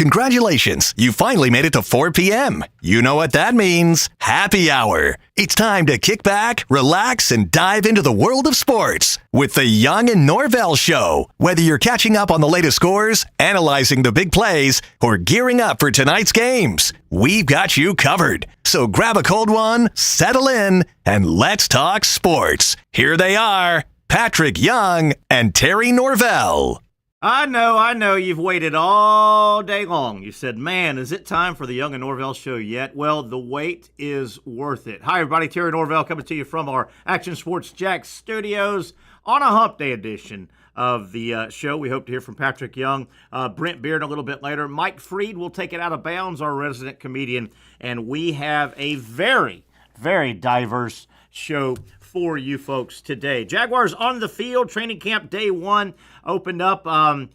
Congratulations, you finally made it to 4 p.m. You know what that means. Happy hour. It's time to kick back, relax, and dive into the world of sports with the Young and Norvelle Show. Whether you're catching up on the latest scores, analyzing the big plays, or gearing up for tonight's games, we've got you covered. So grab a cold one, settle in, and let's talk sports. Here they are, Patrick Young and Terry Norvelle. I know. You've waited all day long. You said, man, is it time for the Young and Norvelle Show yet? Well, the wait is worth it. Hi, everybody. Terry Norvelle coming to you from our Action Sports Jack studios on a Hump Day edition of the show. We hope to hear from Patrick Young, Brent Beaird a little bit later. Mike Freed will take it out of bounds, our resident comedian. And we have a very, very diverse show for you folks today. Jaguars on the field, training camp day one opened up. I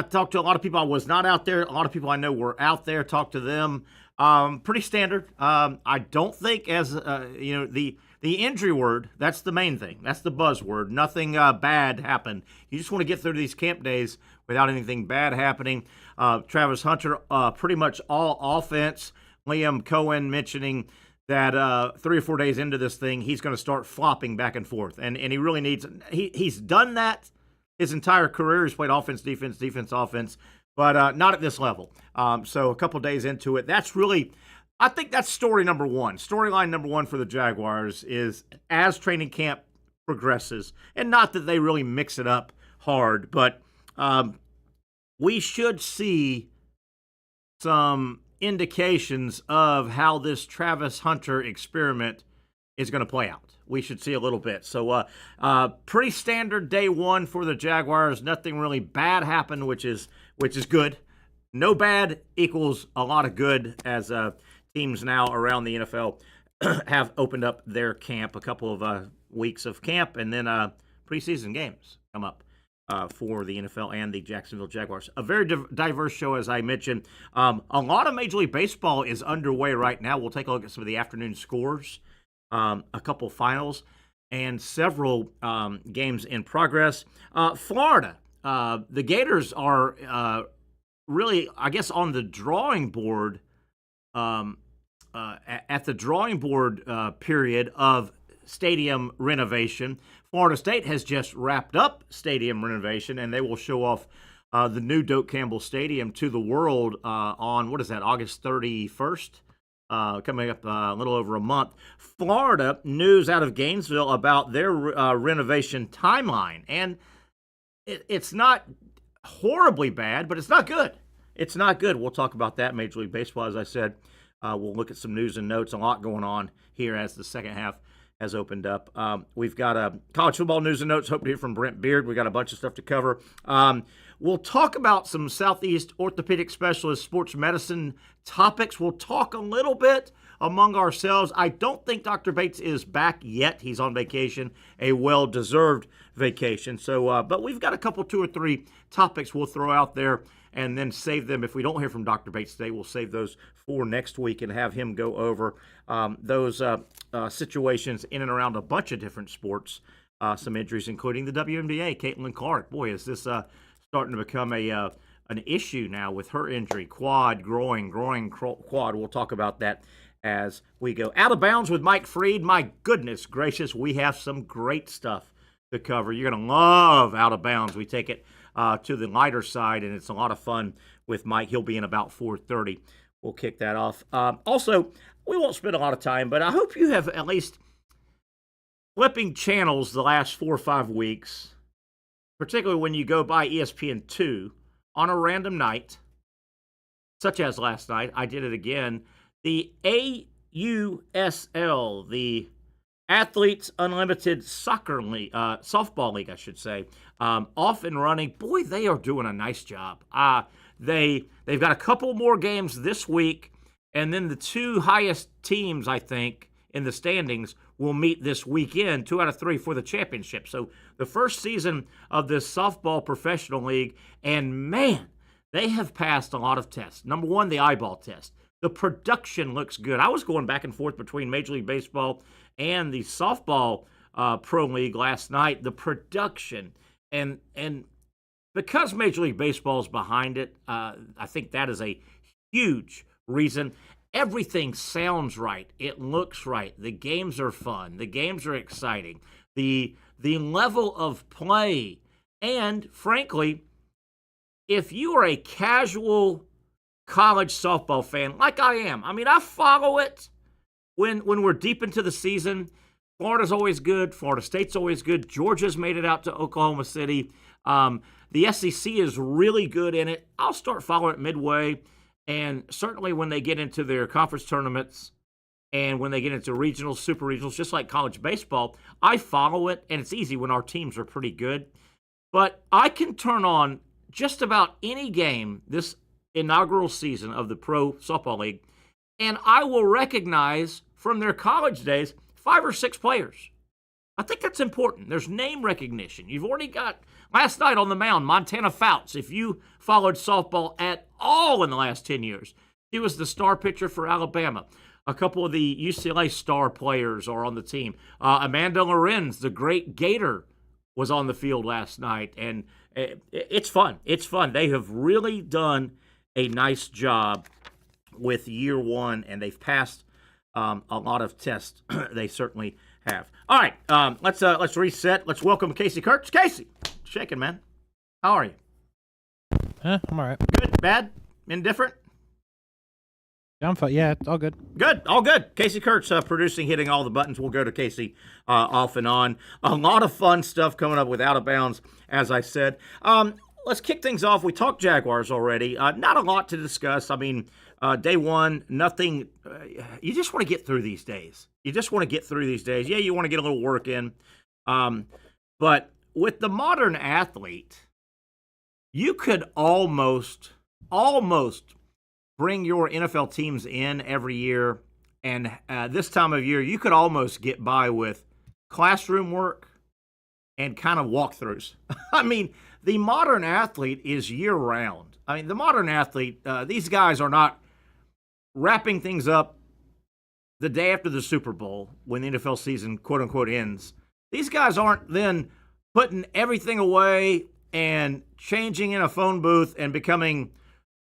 talked to a lot of people. I was not out there. A lot of people I know were out there. Talked to them. Pretty standard. I don't think the injury word, that's the main thing. That's the buzzword. Nothing bad happened. You just want to get through these camp days without anything bad happening. Travis Hunter, pretty much all offense. Liam Cohen mentioning that 3 or 4 days into this thing, he's going to start flopping back and forth. And he really needs – he's done that his entire career. He's played offense, defense, offense, but not at this level. So a couple days into it, that's really – I think that's story number one. Storyline number one for the Jaguars is as training camp progresses, and not that they really mix it up hard, but we should see some – indications of how this Travis Hunter experiment is going to play out. We should see a little bit. So pretty standard day one for the Jaguars. Nothing really bad happened, which is good. No bad equals a lot of good as teams now around the NFL have opened up their camp. A couple of weeks of camp and then preseason games come up for the NFL and the Jacksonville Jaguars. A very diverse show, as I mentioned. A lot of Major League Baseball is underway right now. We'll take a look at some of the afternoon scores, a couple finals, and several games in progress. Florida, the Gators are really, I guess, on the drawing board, at the drawing board period of stadium renovation. Florida State has just wrapped up stadium renovation, and they will show off the new Doak Campbell Stadium to the world on, August 31st, coming up a little over a month. Florida, news out of Gainesville about their renovation timeline, and it's not horribly bad, but it's not good. It's not good. We'll talk about that, Major League Baseball, as I said. We'll look at some news and notes, a lot going on here as the second half has opened up. We've got college football news and notes. Hope to hear from Brent Beaird. We've got a bunch of stuff to cover. We'll talk about some Southeast Orthopedic Specialist sports medicine topics. We'll talk a little bit among ourselves. I don't think Dr. Bates is back yet. He's on vacation, a well-deserved vacation. So, but we've got a couple, 2 or 3 topics we'll throw out there and then save them. If we don't hear from Dr. Bates today, we'll save those for next week and have him go over those situations in and around a bunch of different sports, some injuries, including the WNBA. Caitlin Clark, boy, is this starting to become an issue now with her injury, quad, groin, quad. We'll talk about that as we go. Out of bounds with Mike Freed. My goodness gracious, we have some great stuff to cover. You're going to love Out of Bounds. We take it to the lighter side, and it's a lot of fun with Mike. He'll be in about 4:30. We'll kick that off. Also, we won't spend a lot of time, but I hope you have at least flipping channels the last 4 or 5 weeks, particularly when you go by ESPN2 on a random night, such as last night. I did it again. The AUSL, the Athletes Unlimited Soccer League, Softball League, I should say, off and running. Boy, they are doing a nice job. They've got a couple more games this week, and then the 2 highest teams, I think, in the standings will meet this weekend, 2 out of 3 for the championship. So the first season of this softball professional league, and man, they have passed a lot of tests. Number one, the eyeball test. The production looks good. I was going back and forth between Major League Baseball and the softball pro league last night. The production and because Major League Baseball is behind it, I think that is a huge reason. Everything sounds right. It looks right. The games are fun. The games are exciting. The level of play, and frankly, if you are a casual college softball fan like I am, I mean, I follow it when we're deep into the season. Florida's always good. Florida State's always good. Georgia's made it out to Oklahoma City. The SEC is really good in it. I'll start following it midway. And certainly when they get into their conference tournaments and when they get into regionals, super regionals, just like college baseball, I follow it, and it's easy when our teams are pretty good. But I can turn on just about any game this inaugural season of the Pro Softball League, and I will recognize from their college days 5 or 6 players. I think that's important. There's name recognition. You've already got, last night on the mound, Montana Fouts. If you followed softball at all in the last 10 years, he was the star pitcher for Alabama. A couple of the UCLA star players are on the team. Amanda Lorenz, the great Gator, was on the field last night, and it's fun. It's fun. They have really done a nice job with year one, and they've passed a lot of tests. They certainly have. All right, let's reset. Let's welcome Casey Kurtz. Casey, shaking, man. How are you? I'm all right. Good, bad, indifferent? Yeah, I'm fine. Yeah, it's all good. Good, all good. Casey Kurtz producing, hitting all the buttons. We'll go to Casey off and on. A lot of fun stuff coming up with Out of Bounds, as I said. Let's kick things off. We talked Jaguars already. Not a lot to discuss. I mean, day one, nothing. You just want to get through these days. Yeah, you want to get a little work in. But with the modern athlete, you could almost bring your NFL teams in every year. And this time of year, you could almost get by with classroom work and kind of walkthroughs. I mean, the modern athlete is year-round. I mean, the modern athlete, these guys are not wrapping things up the day after the Super Bowl when the NFL season, quote-unquote, ends. These guys aren't then putting everything away and changing in a phone booth and becoming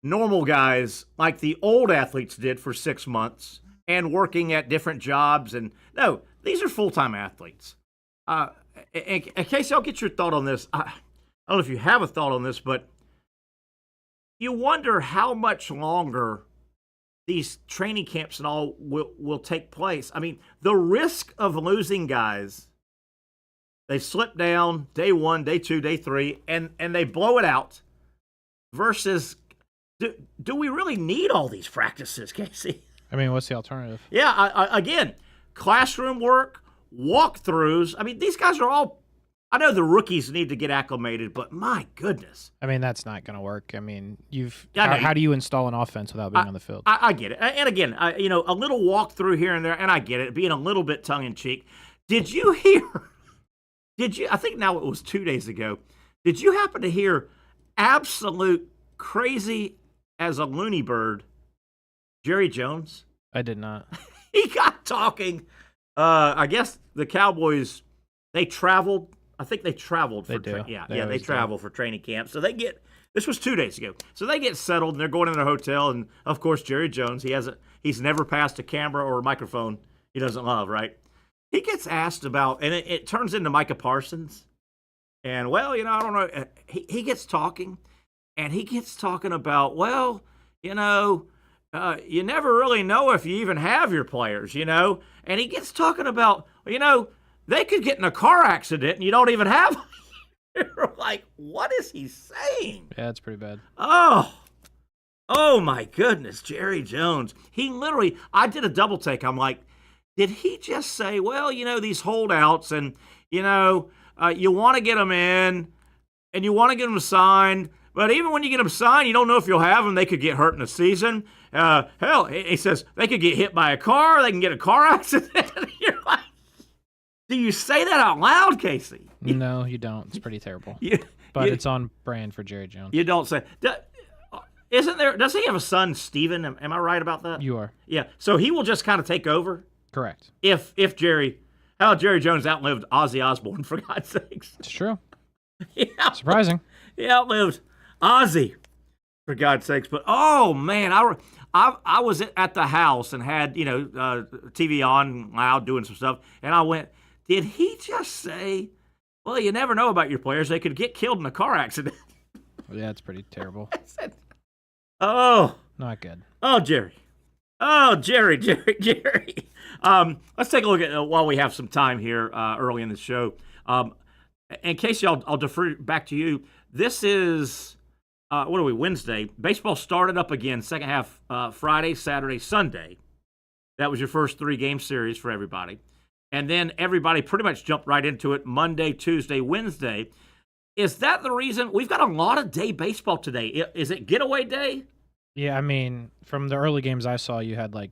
normal guys like the old athletes did for 6 months and working at different jobs. And no, these are full-time athletes. And Casey, I'll get your thought on this. I don't know if you have a thought on this, but you wonder how much longer these training camps and all will take place. I mean, the risk of losing guys, they slip down day 1, day 2, day 3, and they blow it out versus do we really need all these practices, Casey? I mean, what's the alternative? Yeah, again, classroom work, walkthroughs. I mean, these guys are all, I know the rookies need to get acclimated, but my goodness. I mean, that's not going to work. I mean, how do you install an offense without being on the field? I get it. And again, a little walkthrough here and there, and I get it, being a little bit tongue-in-cheek. Did you hear, I think now it was 2 days ago, did you happen to hear absolute crazy as a loony bird, Jerry Jones? I did not. He got talking. I guess the Cowboys, they traveled. I think they traveled for they travel for training camp. So this was 2 days ago. So they get settled and they're going in their hotel, and of course Jerry Jones, he's never passed a camera or a microphone he doesn't love, right? He gets asked about, and it turns into Micah Parsons. And well, I don't know. He gets talking, and he gets talking about, well, you never really know if you even have your players, And he gets talking about, they could get in a car accident and you don't even have them. You're like, what is he saying? Yeah, it's pretty bad. Oh my goodness, Jerry Jones. He literally, I did a double take. I'm like, did he just say, well, these holdouts and, you want to get them in and you want to get them signed, but even when you get them signed, you don't know if you'll have them. They could get hurt in the season. Hell, he says they could get hit by a car. They can get a car accident. You're like, do you say that out loud, Casey? No, you don't. It's pretty terrible. It's on brand for Jerry Jones. You don't say. Does he have a son, Steven? Am I right about that? You are. Yeah. So he will just kind of take over? Correct. If Jerry Jones outlived Ozzy Osbourne, for God's sakes. It's true. Yeah. Surprising. He outlived Ozzy, for God's sakes. But, oh, man, I was at the house and had, TV on loud doing some stuff, and I went, did he just say, well, you never know about your players. They could get killed in a car accident. Yeah, it's pretty terrible. Oh. Not good. Oh, Jerry. Oh, Jerry. Let's take a look at while we have some time here early in the show. And Casey, I'll defer back to you. This is, what are we, Wednesday. Baseball started up again, second half Friday, Saturday, Sunday. That was your first 3-game series for everybody. And then everybody pretty much jumped right into it Monday, Tuesday, Wednesday. Is that the reason? We've got a lot of day baseball today. Is it getaway day? Yeah, I mean, from the early games I saw, you had like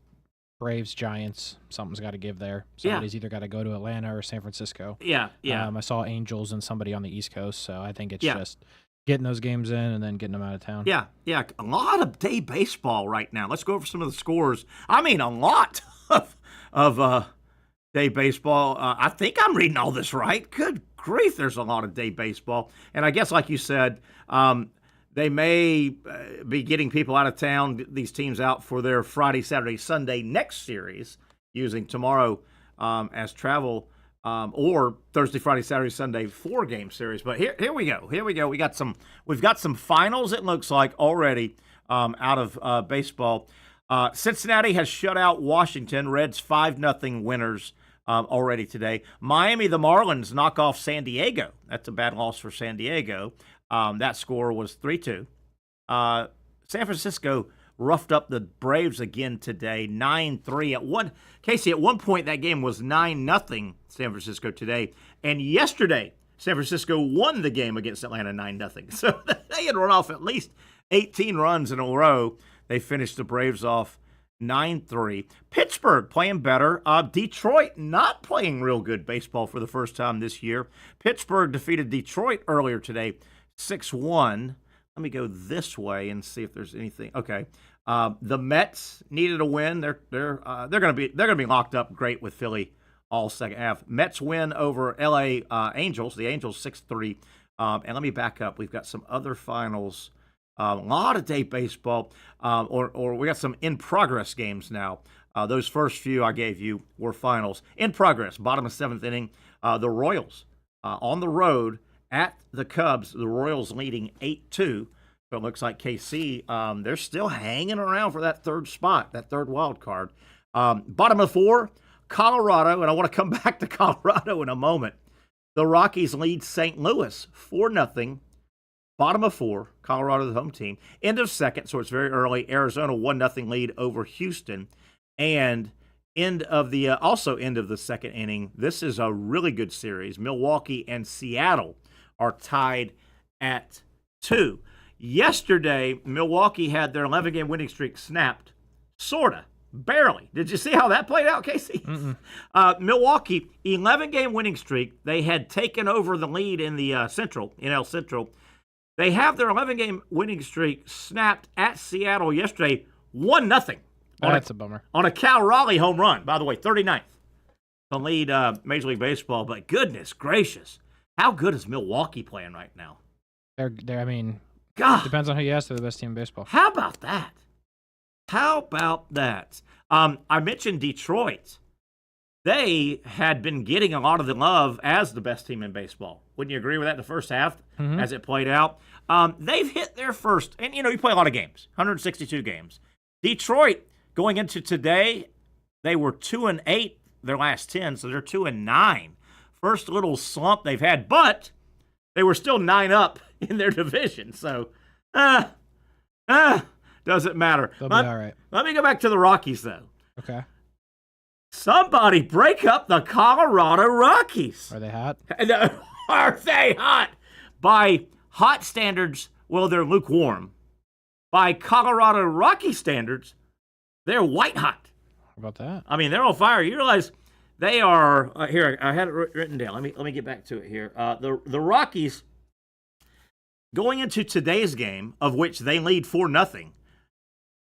Braves, Giants. Something's got to give there. Somebody's either got to go to Atlanta or San Francisco. Yeah. I saw Angels and somebody on the East Coast, so I think it's just getting those games in and then getting them out of town. Yeah. A lot of day baseball right now. Let's go over some of the scores. I mean, a lot of day baseball. I think I'm reading all this right. Good grief, there's a lot of day baseball. And I guess, like you said, they may be getting people out of town, these teams out for their Friday, Saturday, Sunday next series, using tomorrow as travel, or Thursday, Friday, Saturday, Sunday 4-game series. But here we go. We've got some finals, it looks like, already out of baseball. Cincinnati has shut out Washington. Reds 5-0 winners already today. Miami, the Marlins knock off San Diego. That's a bad loss for San Diego. That score was 3-2. San Francisco roughed up the Braves again today, 9-3. Casey, at one point that game was 9-0 San Francisco today. And yesterday, San Francisco won the game against Atlanta 9-0. So they had run off at least 18 runs in a row. They finished the Braves off 9-3. Pittsburgh playing better. Detroit not playing real good baseball for the first time this year. Pittsburgh defeated Detroit earlier today, 6-1. Let me go this way and see if there's anything. Okay, the Mets needed a win. They're going to be locked up great with Philly all second half. Mets win over L.A. Angels. The Angels 6-3. And let me back up. We've got some other finals. A lot of day baseball, or we got some in-progress games now. Those first few I gave you were finals. In progress, bottom of 7th inning, the Royals on the road at the Cubs. The Royals leading 8-2. So it looks like KC, they're still hanging around for that third spot, that third wild card. Bottom of 4, Colorado, and I want to come back to Colorado in a moment. The Rockies lead St. Louis 4-0. Bottom of 4, Colorado the home team. End of second, so it's very early. Arizona 1-0 lead over Houston. And end of the second inning. This is a really good series. Milwaukee and Seattle are tied at 2. Yesterday, Milwaukee had their 11-game winning streak snapped. Sorta. Barely. Did you see how that played out, Casey? Milwaukee, 11-game winning streak. They had taken over the lead in the NL Central. They have their 11-game winning streak snapped at Seattle yesterday, 1-0. That's a bummer. On a Cal Raleigh home run, by the way, 39th. To lead Major League Baseball. But goodness gracious, how good is Milwaukee playing right now? They're I mean, God, depends on who you ask. They're the best team in baseball. How about that? I mentioned Detroit. They had been getting a lot of the love as the best team in baseball. Wouldn't you agree with that in the first half as it played out? They've hit their first, and you play a lot of games, 162 games. Detroit, going into today, they were 2-8 their last 10, so they're 2-9. First little slump they've had, but they were still 9 up in their division. So, doesn't matter. They'll be all right. Let me go back to the Rockies, though. Okay. Somebody break up the Colorado Rockies. Are they hot? Are they hot? By hot standards, well, they're lukewarm. By Colorado Rocky standards, they're white hot. How about that? I mean, they're on fire. You realize they are here. I had it written down. Let me get back to it here. The Rockies going into today's game, of which they lead 4-0.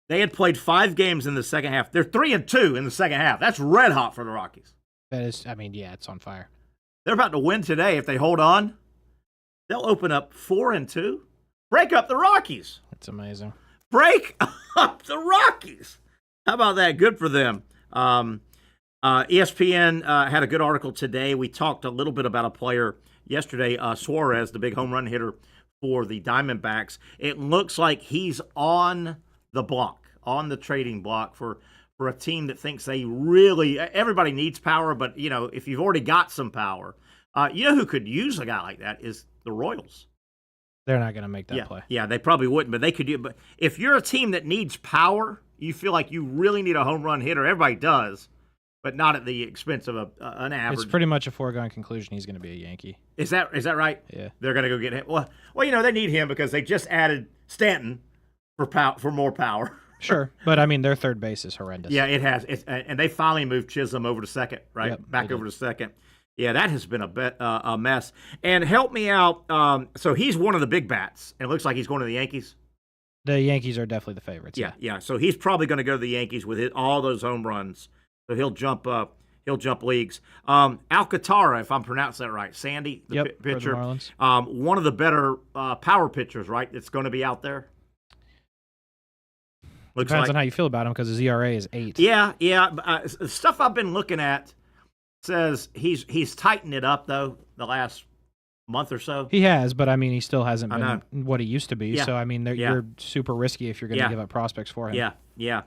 They had played 5 games in the second half. They're 3-2 in the second half. That's red hot for the Rockies. That is, I mean, yeah, it's on fire. They're about to win today if they hold on. They'll open up 4-2. Break up the Rockies. It's amazing. Break up the Rockies. How about that? Good for them. ESPN had a good article today. We talked a little bit about a player yesterday, Suarez, the big home run hitter for the Diamondbacks. It looks like he's on the block, on the trading block for a team that thinks they really – everybody needs power, but, if you've already got some power, who could use a guy like that is the Royals. They're not going to make that play. Yeah, they probably wouldn't, but they could do it. But if you're a team that needs power, you feel like you really need a home run hitter. Everybody does, but not at the expense of an average. It's pretty much a foregone conclusion he's going to be a Yankee. Is that right? Yeah. They're going to go get him. Well, they need him because they just added Stanton for more power. Sure, but I mean their third base is horrendous. Yeah, it has. And they finally moved Chisholm over to second, right? Yep, back over to second. Yeah, that has been a mess. And help me out. So he's one of the big bats, and it looks like he's going to the Yankees. The Yankees are definitely the favorites. Yeah. So he's probably going to go to the Yankees with all those home runs. So he'll jump leagues. Alcantara, if I'm pronouncing that right, Sandy, the pitcher, for the Marlins. One of the better power pitchers, right? That's going to be out there. Depends on how you feel about him because his ERA is 8. Yeah. Stuff I've been looking at says he's tightened it up though the last month or so. He has, but I mean he still hasn't been what he used to be. Yeah. So I mean you're super risky if you're going to give up prospects for him. Yeah.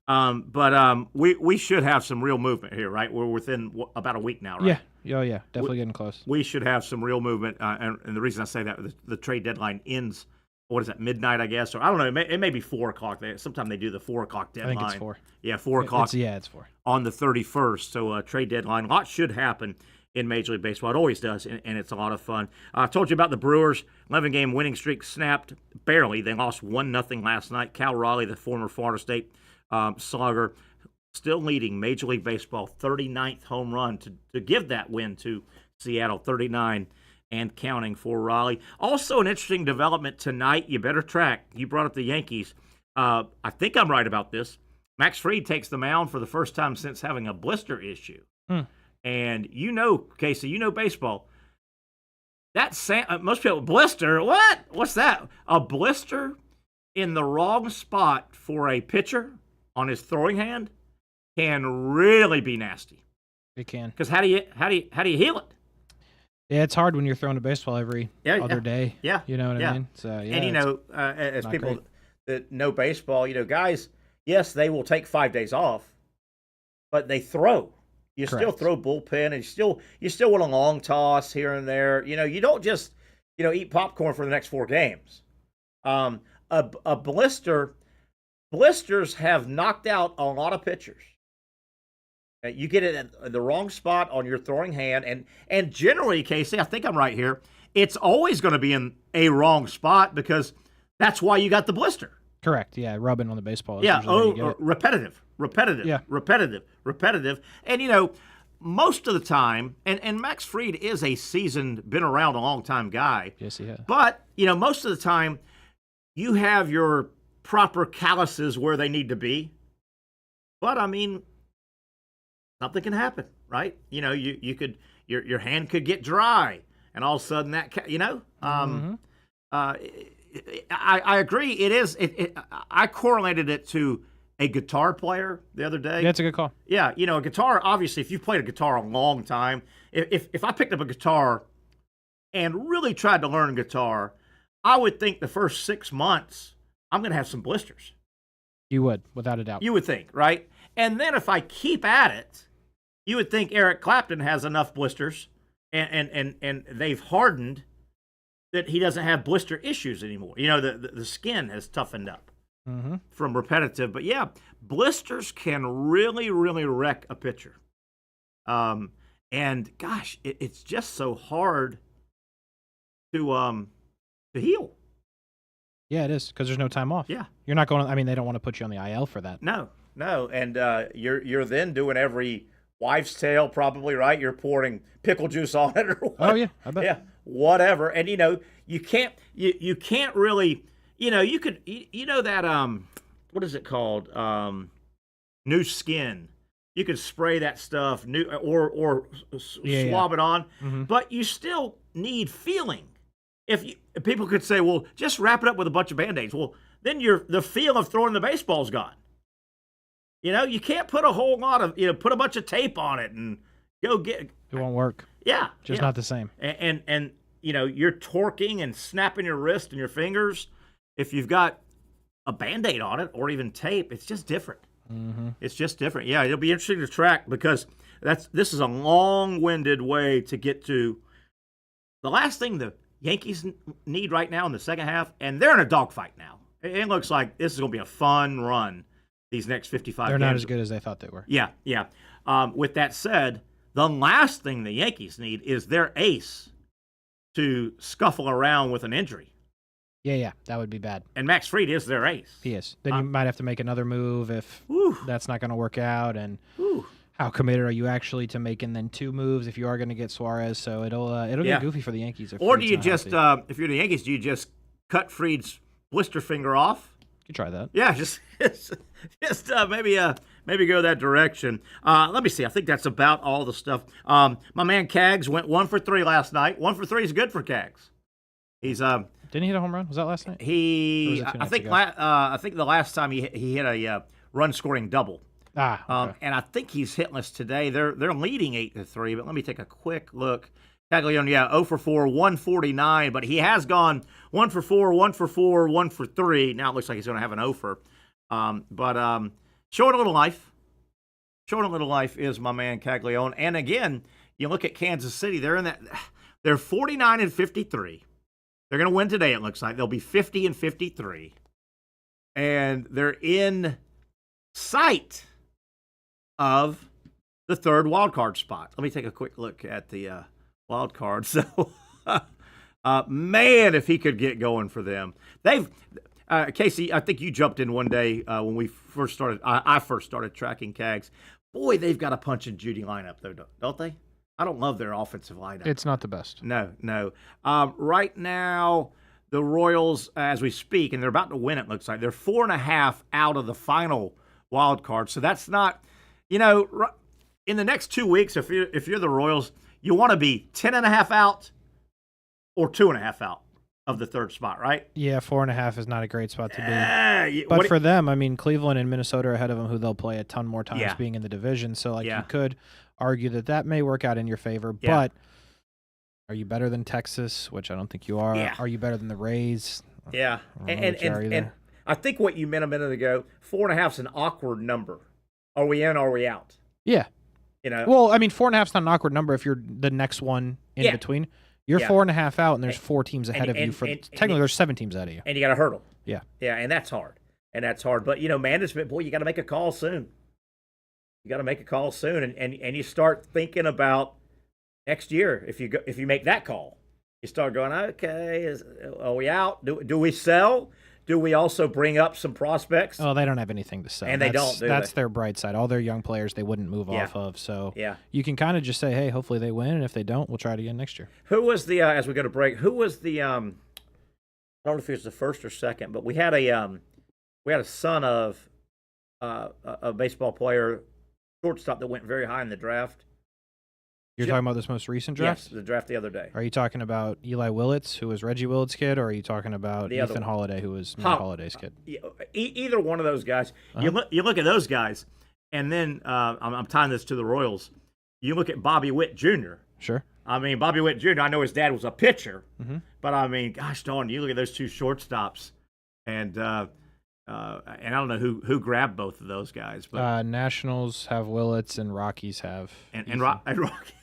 But we should have some real movement here, right? We're within about a week now, right? Yeah, definitely getting close. We should have some real movement, and the reason I say that, the trade deadline ends. What is that, midnight, I guess? Or I don't know. It may be 4 o'clock. Sometimes they do the 4 o'clock deadline. I think it's 4. Yeah, 4 o'clock. It's 4. On the 31st. So trade deadline. A lot should happen in Major League Baseball. It always does, and it's a lot of fun. I told you about the Brewers. 11-game winning streak snapped barely. They lost 1-0 last night. Cal Raleigh, the former Florida State slugger, still leading Major League Baseball, 39th home run to give that win to Seattle, 39 and counting for Raleigh. Also an interesting development tonight. You better track. You brought up the Yankees. I think I'm right about this. Max Fried takes the mound for the first time since having a blister issue. And Casey, baseball. Most people, blister? What? What's that? A blister in the wrong spot for a pitcher on his throwing hand can really be nasty. It can. Because how do you heal it? Yeah, it's hard when you're throwing a baseball every other day. Yeah. You know what I mean? So, and, as people that know baseball, guys, yes, they will take 5 days off, but they throw. You Correct. Still throw bullpen, and you still want a long toss here and there. You don't just, eat popcorn for the next 4 games. A blisters have knocked out a lot of pitchers. You get it at the wrong spot on your throwing hand, and generally, Casey, I think I'm right here, it's always going to be in a wrong spot because that's why you got the blister. Correct, yeah, rubbing on the baseball. Repetitive. Yeah. Repetitive. And, most of the time, and Max Fried is a seasoned, been around a long time guy. Yes, he has. But, most of the time, you have your proper calluses where they need to be. But, I mean, something can happen, right? You could your hand could get dry, and all of a sudden that I agree. It is. I correlated it to a guitar player the other day. Yeah, that's a good call. Yeah, a guitar. Obviously, if you've played a guitar a long time, if I picked up a guitar and really tried to learn guitar, I would think the first 6 months I'm going to have some blisters. You would, without a doubt. You would think, right? And then if I keep at it, you would think Eric Clapton has enough blisters, and they've hardened that he doesn't have blister issues anymore. The skin has toughened up from repetitive. But yeah, blisters can really, really wreck a pitcher. And gosh, it's just so hard to heal. Yeah, it is because there's no time off. Yeah, you're not going. I mean, they don't want to put you on the IL for that. No, and you're then doing every wives' tale, probably, right? You're pouring pickle juice on it or what? Oh yeah, I bet. Yeah, whatever. And you can't really, you could, that what is it called? New skin. You could spray that stuff or swab it on, but you still need feeling if people could say, well, just wrap it up with a bunch of Band-Aids. Well, then the feel of throwing the baseball's gone. You can't put a whole lot of, put a bunch of tape on it and go get. It won't work. Yeah. Just not the same. And you're torquing and snapping your wrist and your fingers. If you've got a Band-Aid on it or even tape, it's just different. Mm-hmm. It's just different. Yeah, it'll be interesting to track because this is a long-winded way to get to the last thing the Yankees need right now in the second half, and they're in a dogfight now. It looks like this is going to be a fun run these next 55 They're games. not as good as they thought they were. Yeah. With that said, the last thing the Yankees need is their ace to scuffle around with an injury. Yeah, that would be bad. And Max Fried is their ace. He is. Then you might have to make another move if that's not going to work out. And how committed are you actually to making then two moves if you are going to get Suarez? So it'll get goofy for the Yankees. Or do you just, if you're the Yankees, do you just cut Fried's blister finger off? You could try that. Yeah, just maybe go that direction. Let me see. I think that's about all the stuff. My man Cags went 1 for 3 last night. 1 for 3 is good for Cags. He's Didn't he hit a home run? Was that last night? I think the last time he hit a run scoring double. Okay. And I think he's hitless today. They're leading 8-3, but let me take a quick look. Caglione, 0 for 4, 149, but he has gone 1 for 4, 1 for 4, 1 for 3. Now it looks like he's going to have an 0 for. But showing a little life. Showing a little life is my man Caglione. And again, you look at Kansas City, they're 49-53. They're going to win today, it looks like. They'll be 50-53. And they're in sight of the third wild card spot. Let me take a quick look at the wild card. So, man, if he could get going for them. Casey, I think you jumped in one day when we first started. I first started tracking Cags. Boy, they've got a Punch and Judy lineup, though, don't they? I don't love their offensive lineup. It's not the best. No. Right now, the Royals, as we speak, and they're about to win, it looks like, they're 4.5 out of the final wild card. So that's not, in the next 2 weeks, if you're the Royals, you want to be 10.5 out or 2.5 out of the third spot, right? Yeah, 4.5 is not a great spot to be. But for them, I mean, Cleveland and Minnesota are ahead of them, who they'll play a ton more times being in the division. So, you could argue that may work out in your favor. Yeah. But are you better than Texas, which I don't think you are? Yeah. Are you better than the Rays? Yeah. And I think what you meant a minute ago, 4.5 is an awkward number. Are we in or are we out? Yeah. Well, I mean, 4.5 is not an awkward number if you're the next one in between. You're 4.5 out, and there's 4 teams ahead of you. Technically, there's 7 teams ahead of you. And you got to hurdle. Yeah. Yeah, and that's hard. But, management, boy, you got to make a call soon. And you start thinking about next year. If you make that call, you start going, okay, are we out? Do we sell? Do we also bring up some prospects? Oh, they don't have anything to sell. And that's their bright side. All their young players they wouldn't move off of. So you can kind of just say, hey, hopefully they win, and if they don't, we'll try it again next year. Who was the as we go to break? Who was the I don't know if it was the first or second, but we had a son of a baseball player, shortstop that went very high in the draft. You're talking about this most recent draft? Yes, the draft the other day. Are you talking about Eli Willits, who was Reggie Willits' kid, or are you talking about Ethan Holiday, who was Matt Holliday's kid? Either one of those guys. You look at those guys, and then I'm tying this to the Royals. You look at Bobby Witt Jr. Sure. I mean, Bobby Witt Jr., I know his dad was a pitcher, but I mean, gosh darn, you look at those two shortstops, and I don't know who grabbed both of those guys. But Nationals have Willits, and Rockies have and Rocky.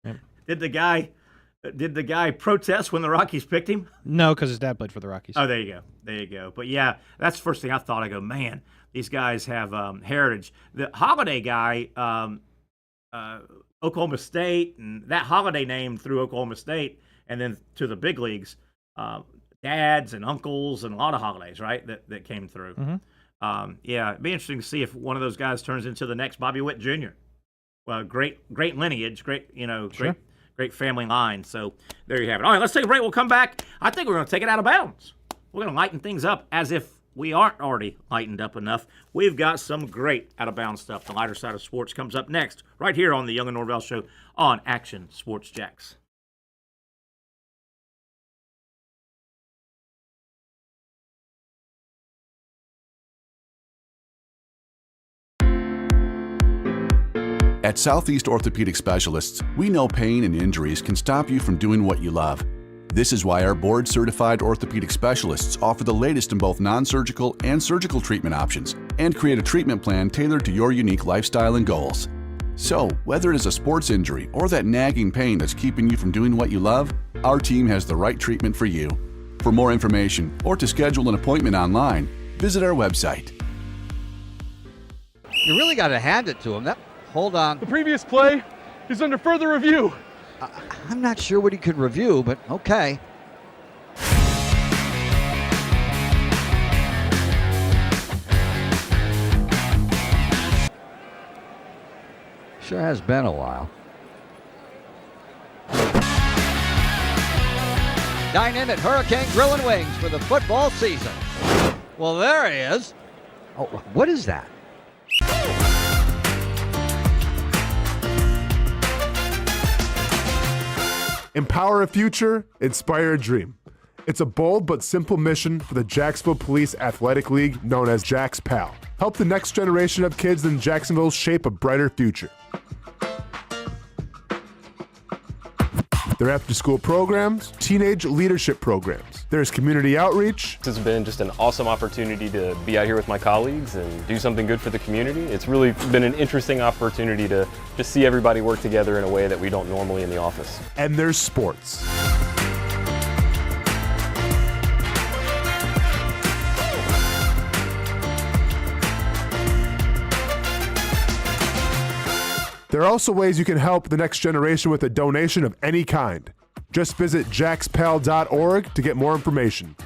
Yep. Did the guy protest when the Rockies picked him? No, because his dad played for the Rockies. Oh, there you go. But yeah, that's the first thing I thought. I go, man, these guys have heritage. The Holiday guy, Oklahoma State, and that Holiday name through Oklahoma State, and then to the big leagues, dads and uncles and a lot of Holidays, right? That came through. It'd be interesting to see if one of those guys turns into the next Bobby Witt Jr. Well, great lineage, great family line. So there you have it. All right, let's take a break. We'll come back. I think we're going to take it out of bounds. We're going to lighten things up as if we aren't already lightened up enough. We've got some great out of bounds stuff. The lighter side of sports comes up next, right here on the Young and Norvelle Show on Action Sports Jacks. At Southeast Orthopedic Specialists, we know pain and injuries can stop you from doing what you love. This is why our board-certified orthopedic specialists offer the latest in both non-surgical and surgical treatment options and create a treatment plan tailored to your unique lifestyle and goals. So, whether it is a sports injury or that nagging pain that's keeping you from doing what you love, our team has the right treatment for you. For more information or to schedule an appointment online, visit our website. You really got to hand it to him. Hold on. The previous play is under further review. I'm not sure what he could review, but okay. Sure has been a while. Dynamic Hurricane Grill and Wings for the football season. Well, there he is. Oh, what is that? Empower a future, inspire a dream. It's a bold but simple mission for the Jacksonville Police Athletic League known as Jax PAL. Help the next generation of kids in Jacksonville shape a brighter future. Their after-school programs, teenage leadership programs. There's community outreach. This has been just an awesome opportunity to be out here with my colleagues and do something good for the community. It's really been an interesting opportunity to just see everybody work together in a way that we don't normally in the office. And there's sports. There are also ways you can help the next generation with a donation of any kind. Just visit jaxpal.org to get more information.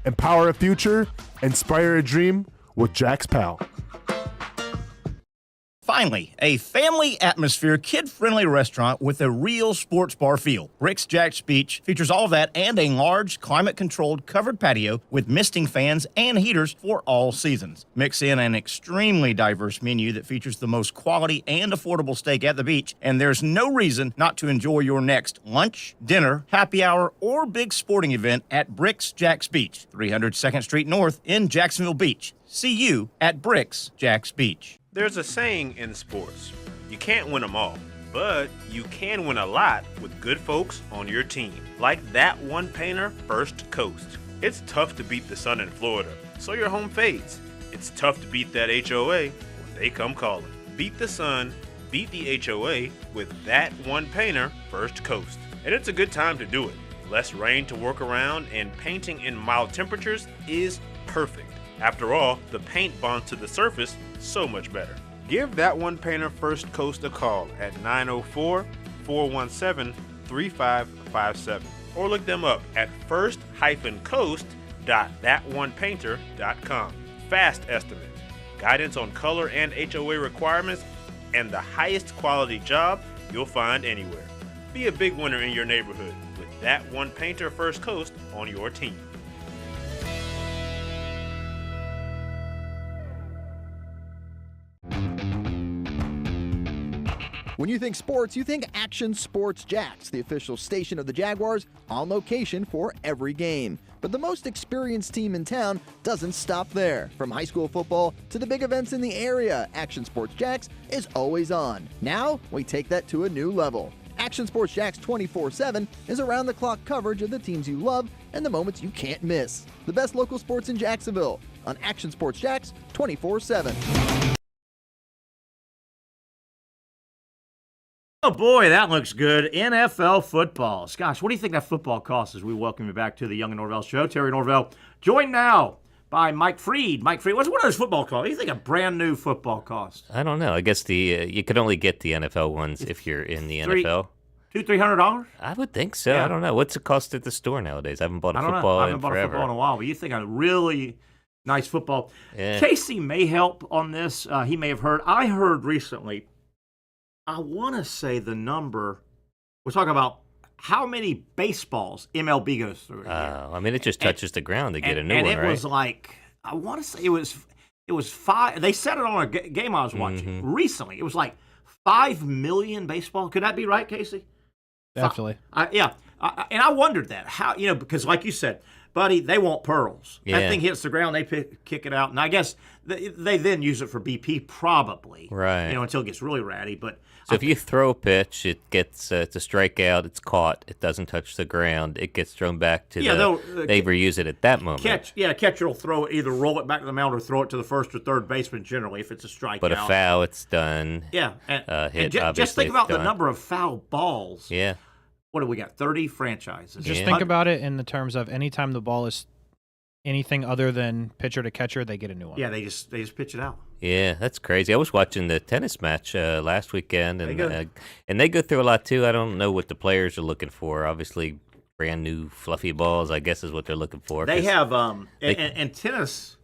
Empower a future, inspire a dream with Jax PAL. Finally, a family atmosphere, kid-friendly restaurant with a real sports bar feel. Bricks Jack's Beach features all of that and a large, climate-controlled covered patio with misting fans and heaters for all seasons. Mix in an extremely diverse menu that features the most quality and affordable steak at the beach, and there's no reason not to enjoy your next lunch, dinner, happy hour, or big sporting event at Bricks Jack's Beach, 300 2nd Street North in Jacksonville Beach. See you at Bricks Jack's Beach. There's a saying in sports, you can't win them all, but you can win a lot with good folks on your team. Like that one painter, First Coast. It's tough to beat the sun in Florida, so your home fades. It's tough to beat that HOA when they come calling. Beat the sun, beat the HOA with that one painter, First Coast. And it's a good time to do it. Less rain to work around and painting in mild temperatures is perfect. After all, the paint bonds to the surface so much better. Give that one painter First Coast a call at 904-417-3557 or look them up at first-coast.thatonepainter.com. Fast estimate, guidance on color and HOA requirements, and the highest quality job you'll find anywhere. Be a big winner in your neighborhood with that one painter First Coast on your team. When you think sports, you think Action Sports Jax, the official station of the Jaguars, on location for every game. But the most experienced team in town doesn't stop there. From high school football to the big events in the area, Action Sports Jax is always on. Now, we take that to a new level. Action Sports Jax 24/7 is around-the-clock coverage of the teams you love and the moments you can't miss. The best local sports in Jacksonville on Action Sports Jax 24/7. Oh boy, that looks good. NFL football. Gosh, what do you think that football costs as we welcome you back to the Young and Norvelle Show? Terry Norvelle, joined now by Mike Freed. Mike Freed, what does football cost? What do you think a brand new football costs? I don't know. I guess you could only get the NFL ones if you're in the NFL. $200-$300? I would think so. Yeah. I don't know. What's it cost at the store nowadays? I haven't bought a football I haven't in bought forever. a football in a while, but you think a really nice football. Yeah. Casey may help on this. He may have heard. I heard recently, I want to say the number, we're talking about how many baseballs MLB goes through. I mean, it just touches the ground to get a new one, and it right? was like, I want to say it was 5. They said it on a game I was watching recently. It was like 5 million baseball. Could that be right, Casey? Definitely. And I wondered that. How, because like you said, buddy, they want pearls. Yeah. That thing hits the ground, they kick it out, and I guess they then use it for BP probably. Right. Until it gets really ratty. But so if you throw a pitch, it gets it's a strikeout. It's caught. It doesn't touch the ground. It gets thrown back to they reuse it at that moment. Catcher will throw it, either roll it back to the mound or throw it to the first or third baseman. Generally, if it's a strikeout. But a foul, it's done. Yeah, and just think about the number of foul balls. Yeah. What do we got? 30 franchises. Just think about it in the terms of anytime the ball is anything other than pitcher to catcher, they get a new one. Yeah, they just pitch it out. Yeah, that's crazy. I was watching the tennis match last weekend, and they go through a lot too. I don't know what the players are looking for. Obviously, brand new fluffy balls, I guess, is what they're looking for. They have and tennis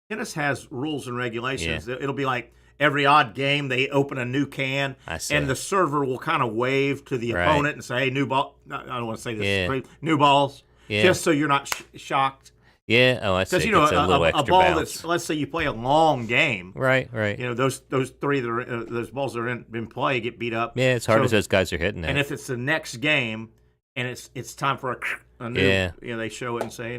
has rules and regulations. Yeah. It'll be like every odd game they open a new can, and the server will kind of wave to the opponent and say, "Hey, new ball." I don't want to say this. New balls, just so you're not shocked. Yeah, I see. Because a ball bounce. that's, let's say you play a long game, right. Those three those balls that are in play get beat up. Yeah, it's hard as those guys are hitting it. And if it's the next game, and it's time for a new, they show it and say,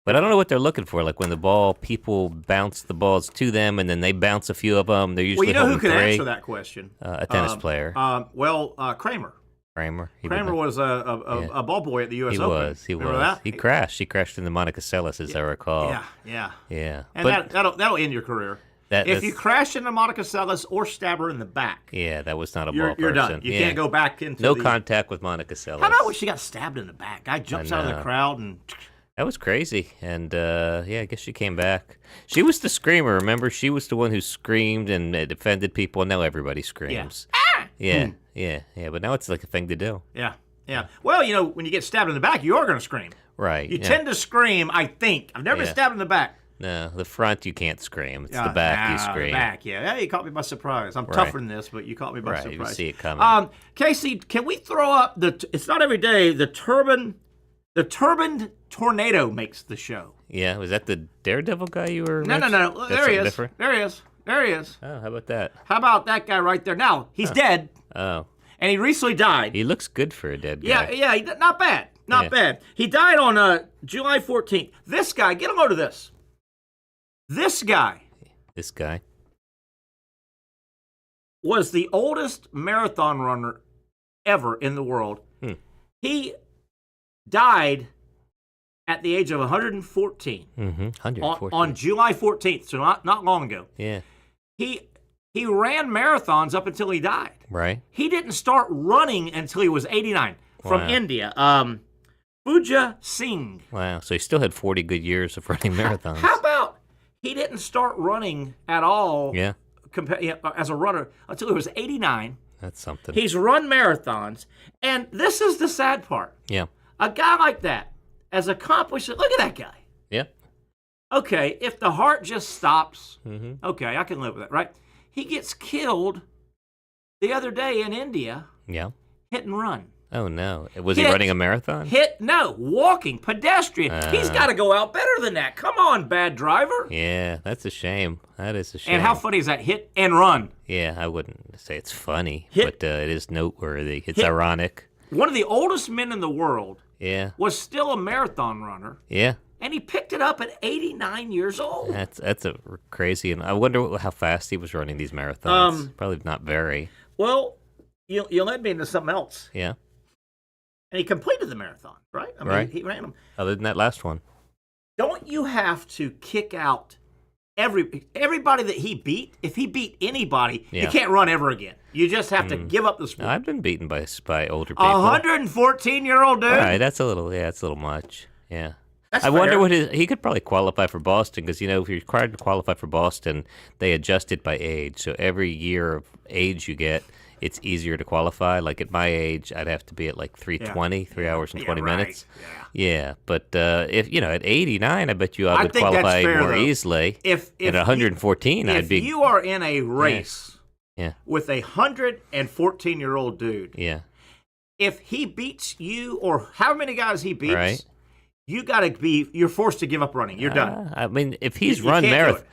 But I don't know what they're looking for. Like when people bounce the balls to them, and then they bounce a few of them. They're usually who can three. answer that question? A tennis player. Kramer. Kramer was a ball boy at the U.S. Open. He Remember was. That? He crashed. He crashed into Monica Seles, as I recall. Yeah. And but that'll end your career. If you crash into Monica Seles or stab her in the back. Yeah, that was not a ball person. You're done. You can't go back into no contact with Monica Seles. How about when she got stabbed in the back? Guy jumps out of the crowd and... That was crazy, and I guess she came back. She was the screamer, remember? She was the one who screamed and defended people, and now everybody screams. Yeah. But now it's like a thing to do. Yeah. Well, when you get stabbed in the back, you are going to scream. Right. You tend to scream, I think. I've never been stabbed in the back. No, the front you can't scream. It's the back you scream. The back, yeah. You caught me by surprise. I'm tougher than this, but you caught me by surprise. You see it coming. Casey, can we throw up it's not every day, the turbaned tornado makes the show. Yeah, was that the Daredevil guy you were No. There he is. Different? There he is. Oh, how about that? How about that guy right there? Now, he's dead. Oh. And he recently died. He looks good for a dead guy. Yeah, not bad. Not bad. He died on July 14th. This guy, get a load of this. This guy was the oldest marathon runner ever in the world. He died at the age of 114. 114. On July 14th, so not long ago. Yeah. He ran marathons up until he died. Right. He didn't start running until he was 89 from India. Puja Singh. Wow. So he still had 40 good years of running marathons. How about he didn't start running at all as a runner until he was 89. That's something. He's run marathons. And this is the sad part. Yeah. A guy like that, as accomplished, look at that guy. Yeah. Okay, if the heart just stops, okay, I can live with that, right? He gets killed the other day in India. Yeah. Hit and run. Oh, no. Was he running a marathon? Walking, pedestrian. He's got to go out better than that. Come on, bad driver. Yeah, that's a shame. That is a shame. And how funny is that? Hit and run. Yeah, I wouldn't say it's funny, but it is noteworthy. It's ironic. One of the oldest men in the world was still a marathon runner. Yeah. And he picked it up at 89 years old. That's a crazy, and I wonder how fast he was running these marathons. Probably not very. Well, you led me into something else. Yeah. And he completed the marathon, right? I mean, he ran them. Other than that last one. Don't you have to kick out everybody that he beat? If he beat anybody, he can't run ever again. You just have to give up the sport. I've been beaten by older people. 114-year-old dude? All right, that's a little much. Yeah. That's I fair. wonder he could probably qualify for Boston because, if you're required to qualify for Boston, they adjust it by age. So every year of age you get, it's easier to qualify. Like at my age, I'd have to be at like 3:20, 3 hours and 20 minutes. Yeah, but if at 89, I bet you I would qualify more easily. If at 114, I'd be. If you are in a race with a 114-year-old dude, if he beats you or how many guys he beats, you got to be. You're forced to give up running. You're done. I mean, if he's You run can't do marathon, it.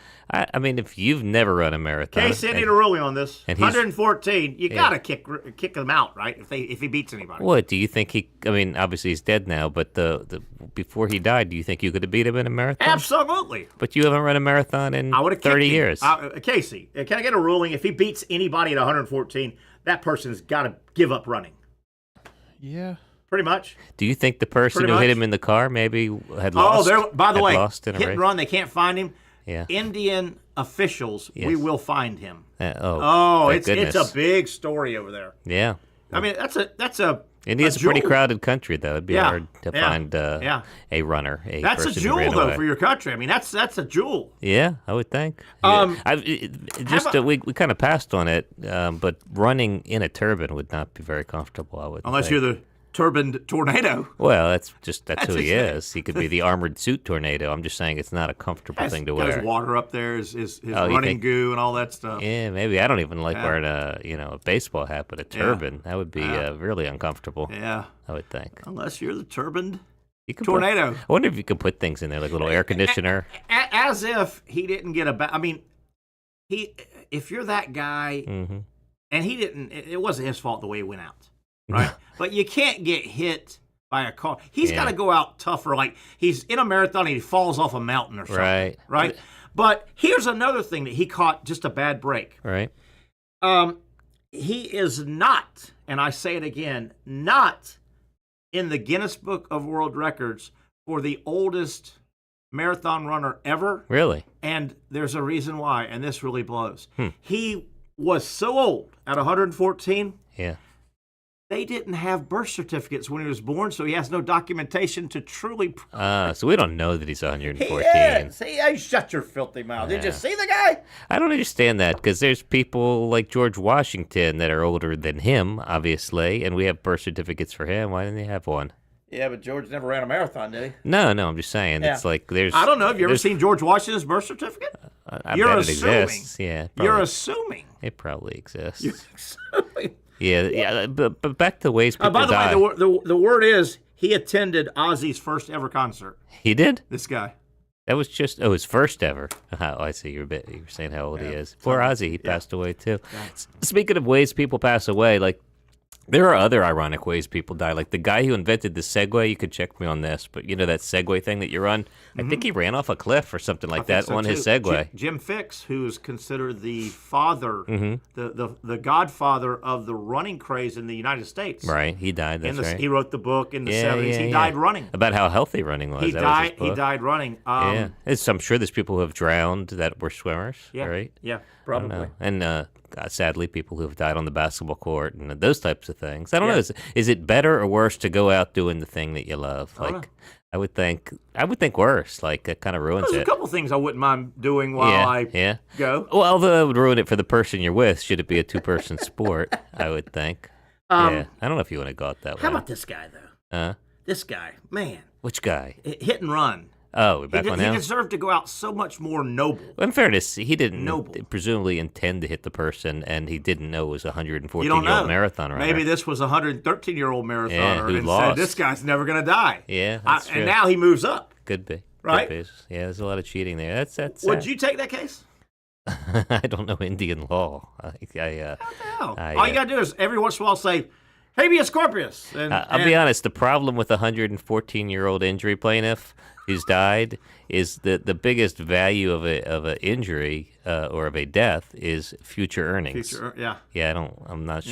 I mean, if you've never run a marathon, Case Indian ruling on this. and he's- 114. You got to kick them out, right? If he beats anybody. what do you think he? I mean, obviously he's dead now, but the before he died, do you think you could have beat him in a marathon? Absolutely. But you haven't run a marathon in I would have 30 years. Casey, can I get a ruling? If he beats anybody at 114, that person's got to give up running. Yeah. Pretty much. Do you think the person Pretty who hit much. him in the car maybe had lost? By the way, lost in a hit race? and run, they can't find him. Yeah. Indian officials, we Yes. will find him. Oh, thank it's goodness. a big story over there. Yeah. I mean, that's a India's a pretty jewel. crowded country, though. It'd be hard to find yeah. a runner, a That's a person who jewel ran though away. for your country. I mean, that's a jewel. Yeah, I would think. We kind of passed on it, but running in a turban would not be very comfortable. I would Unless think. you're the turbaned tornado. Well, that's who his he name. is. He could be the armored suit tornado. I'm just saying it's not a comfortable thing to Got wear. his water up there, his you running think- goo and all that stuff. Yeah, maybe. I don't even like Yeah. wearing a baseball hat, but a turban that would be really uncomfortable. Yeah, I would think. unless you're the turbaned You could tornado. I wonder if you could put things in there like a little air conditioner. As if he didn't get I mean, if you're that guy, Mm-hmm. and he didn't, it wasn't his fault the way he went out, right? But you can't get hit by a car. He's got to go out tougher, like he's in a marathon and he falls off a mountain or something, right? But here's another thing that he caught just a bad break. Right. He is not, and I say it again, not in the Guinness Book of World Records for the oldest marathon runner ever. Really? And there's a reason why, and this really blows. He was so old at 114. Yeah. They didn't have birth certificates when he was born, so he has no documentation to truly prove. So we don't know that he's 114. Yeah, see, hey, shut your filthy mouth. Did you see the guy? I don't understand that because there's people like George Washington that are older than him, obviously, and we have birth certificates for him. Why didn't he have one? Yeah, but George never ran a marathon, did he? No, I'm just saying. Yeah. It's like there's. I don't know. Have you ever seen George Washington's birth certificate? I You're bet assuming. it exists. Yeah. You're probably. assuming. It probably exists. You're assuming. Yeah. But back to ways people By the die. way, the word is he attended Ozzy's first ever concert. He did? This guy. That was just his first ever. Oh, I see. You were saying how old he is. Poor Ozzy, he passed away too. Speaking of ways people pass away, like there are other ironic ways people die. Like the guy who invented the Segway. You could check me on this, but you know that Segway thing that you run. I think he ran off a cliff or something like that on his Segway. Jim Fix, who's considered the father, the godfather of the running craze in the United States. Right, he died. That's right. He wrote the book in the 70s. He died running. About how healthy running was. He That was his He book. died running. Yeah, I'm sure there's people who have drowned that were swimmers. Yeah, right. Yeah, I don't probably. know. And sadly, people who have died on the basketball court and those types of things. I don't know. Is it better or worse to go out doing the thing that you love? Like, I would think worse. Like, it kind of ruins There's it. a couple things I wouldn't mind doing while I go. Well, although it would ruin it for the person you're with, should it be a two-person sport, I would think. Yeah. I don't know if you want to go out that way. How about this guy, though? This guy, man. Which guy? Hit and run. Oh, we're back on He him? deserved to go out so much more noble. Well, in fairness, he didn't presumably intend to hit the person, and he didn't know it was a 114-year-old marathon runner. Maybe this was a 113-year-old marathoner who and lost. said, this guy's never going to die. Yeah, that's true. And now he moves up. Could be. Right? Could be. Yeah, there's a lot of cheating there. That's Would you take that case? I don't know Indian law. All you got to do is every once in a while say, habeas corpus. I'll be honest, the problem with a 114-year-old injury plaintiff who's died is that the biggest value of a injury or of a death is future earnings. Yeah, I'm not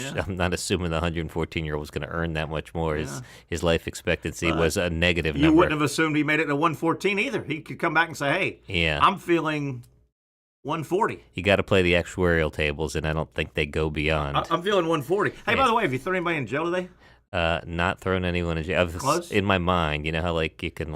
assuming the 114-year-old was going to earn that much more. His life expectancy was a negative number. You wouldn't have assumed he made it to 114 either. He could come back and say, hey, I'm feeling 140. You got to play the actuarial tables, and I don't think they go beyond. I'm feeling 140. Hey, by the way, have you thrown anybody in jail today? Not thrown anyone in jail. Close? In my mind, you know how like you can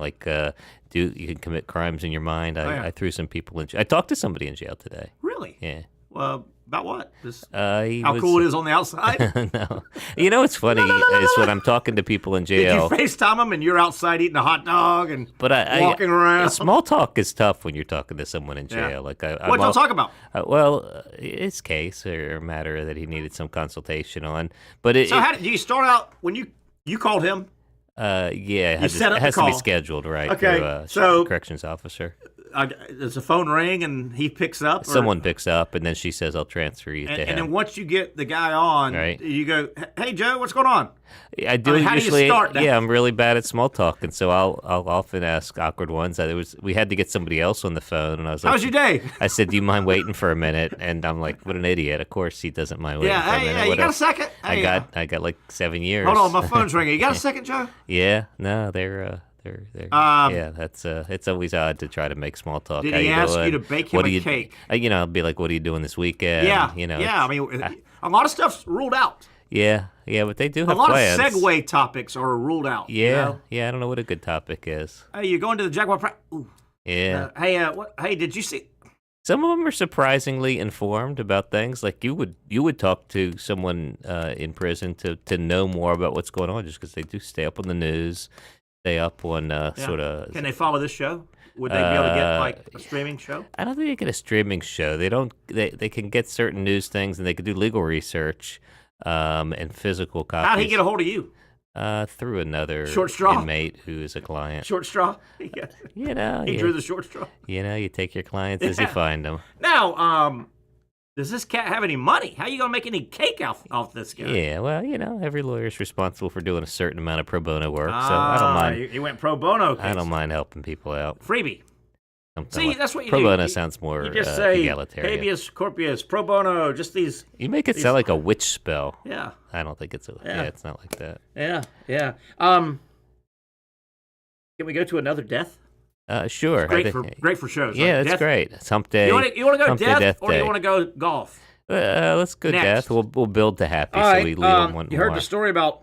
you can commit crimes in your mind. I threw some people in jail. I talked to somebody in jail today. Really? Yeah. Well, about what? How cool it is on the outside? No. You know what's funny is when I'm talking to people in jail. Did you FaceTime them and you're outside eating a hot dog and walking around? Small talk is tough when you're talking to someone in jail. Like what do you talk about? His case or a matter that he needed some consultation on. But so how did you start out when you called him? Yeah, You set up it has the to be call. scheduled, right? Okay, through, so- corrections officer. Does the phone ring and he picks up? Or, Someone picks up, and then she says, "I'll transfer you to him." and then once you get the guy on, Right. you go, "Hey Joe, what's going on?" I do how do you usually. start that? Yeah, I'm really bad at small talk, and so I'll often ask awkward ones. We had to get somebody else on the phone, and I was like, How's your day? I said, "Do you mind waiting for a minute?" And I'm like, "What an idiot!" Of course, he doesn't mind waiting for a minute. You got a second? Hey, I got like 7 years. Hold on, my phone's ringing. You got a second, Joe? Yeah, no, they're yeah, that's it's always odd to try to make small talk. Did How he you ask doing? you to bake him What a do you, cake? I'll be like, "What are you doing this weekend?" Yeah, you know. yeah. I mean, a lot of stuff's ruled out. Yeah, but they do A have lot plans. of segue topics are ruled out. Yeah, you know? yeah. I don't know what a good topic is. Hey, you're going to the Jaguar Yeah. Hey, did you see? Some of them are surprisingly informed about things. Like you would talk to someone in prison to know more about what's going on, just because they do stay up on the news, stay up on sort of. Can they follow this show? Would they be able to get like a streaming show? I don't think they get a streaming show. They don't. They can get certain news things, and they can do legal research and physical copies. How'd he get a hold of you? Through another Short straw? inmate who is a client. Short straw? You He drew the short straw. You take your clients as you find them. Now, does this cat have any money? How you gonna make any cake off this guy? Yeah, well, every lawyer's responsible for doing a certain amount of pro bono work, so I don't mind. He went pro bono case. I don't mind helping people out. Freebie. Something See, like, that's what you pro do. bono sounds more You just say egalitarian. habeas corpus, pro bono, just these. You make it sound like a witch spell. Yeah. I don't think it's it's not like that. Yeah. Can we go to another death? Sure. Great for shows. Yeah, right? that's Death? great. It's hump day. You want to go Hump day, death, or do day. you want to go golf? Let's go Next. death. We'll build to happy, All so right. we leave on one You more. heard the story about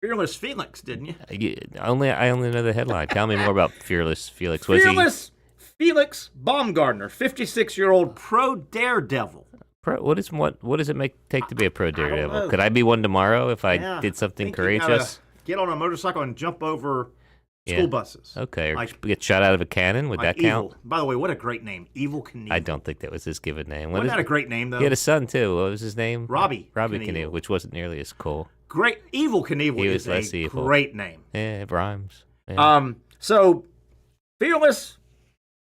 Fearless Felix, didn't you? I only know the headline. Tell me more about Fearless Felix. Was Fearless Felix Baumgartner, 56-year-old pro daredevil. What does it take to be a pro know. daredevil? Could I be one tomorrow if I Yeah, did something think you gotta courageous? Get on a motorcycle and jump over school buses. Okay, or Like- get shot out of a cannon. Would Like that count? Evil. By the way, what a great name, Evil Knievel. I don't think that was his given name. Wasn't that a great name though? He had a son too. What was his name? Robbie Robbie Knievel. Knievel, which wasn't nearly as cool. Great Evil Knievel He is was less a evil. great name. Yeah, it rhymes. Yeah. So Fearless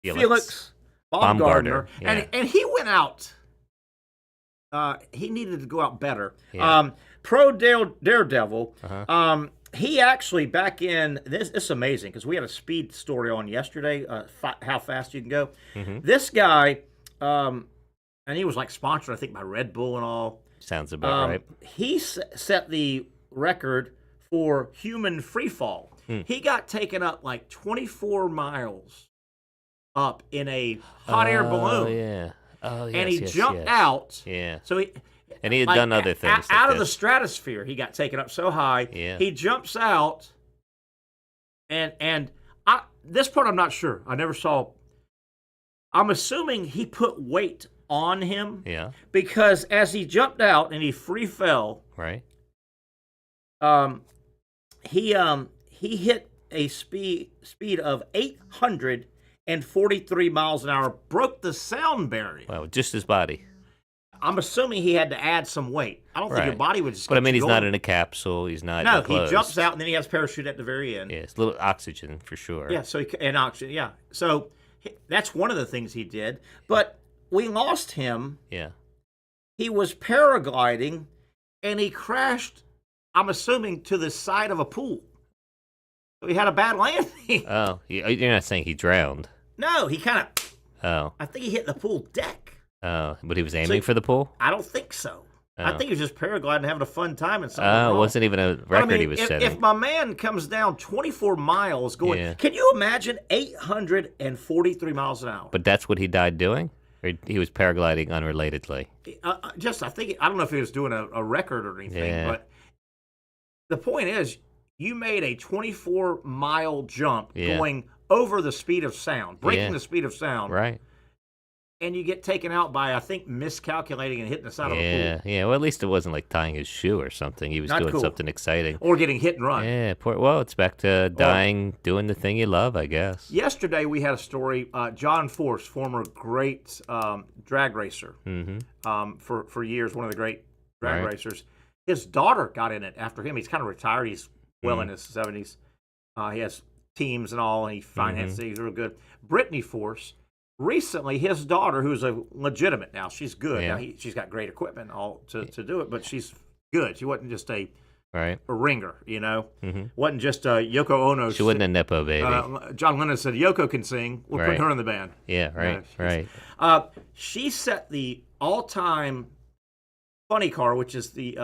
Felix Baumgartner, Baumgartner, and he went out. He needed to go out better. Yeah. Pro Daredevil. Uh-huh. He actually back in this. It's amazing because we had a speed story on yesterday. How fast you can go. Mhm. This guy, and he was like sponsored, I think, by Red Bull and all. Sounds about right. He set the record for human free fall. He got taken up like 24 miles up in a hot air balloon. Yeah. Oh, yes, And he yes, jumped yes. out. Yeah. So he And he had like, done other things. out like of the this. stratosphere. He got taken up so high. Yeah. He jumps out, and this part I'm not sure. I never saw. I'm assuming he put weight on him. Yeah. Because as he jumped out and he free fell, Right. he hit a speed of 843 miles an hour, broke the sound barrier. Wow, just his body. I'm assuming he had to add some weight. I don't think your Right. body would just. But I get mean, you he's not going. in a capsule. He's not. No, enclosed. he jumps out and then he has parachute at the very end. Yeah, it's a little oxygen for sure. Yeah, so and oxygen. Yeah, so that's one of the things he did. But we lost him. Yeah. He was paragliding, and he crashed. I'm assuming to the side of a pool. So he had a bad landing. Oh, you're not saying he drowned. No, he kind of. Oh. I think he hit the pool deck. Oh, but he was aiming for the pool? I don't think so. I Oh. think he was just paragliding, having a fun time, and something. Oh, it wrong. wasn't even a But I record mean, he was if, setting. If my man comes down 24 miles going, Yeah. can you imagine 843 miles an hour? But that's what he died doing? Or he was paragliding unrelatedly? I don't know if he was doing a record or anything, Yeah. but the point is, you made a 24-mile jump Yeah. going over the speed of sound, breaking Yeah. the speed of sound, Right. and you get taken out by, I think, miscalculating and hitting the side of a Yeah, pool. yeah. Well, at least it wasn't like tying his shoe or something. He was Not doing cool. something exciting. Or getting hit and run. Yeah, well, it's back to dying, doing the thing you love, I guess. Yesterday, we had a story. John Force, former great drag racer for years, one of the great drag Right. racers. His daughter got in it after him. He's kind of retired. He's well in his 70s. He has teams and all, and he finances. He's real good. Brittany Force. Recently, his daughter, who's a legitimate now, she's good. Yeah. Now she's got great equipment and all to do it, but she's good. She wasn't just a ringer, Wasn't just Yoko Ono. She wasn't a Nepo baby. John Lennon said, Yoko can sing. We'll put her in the band. Yeah, right. She set the all-time funny car, which is the,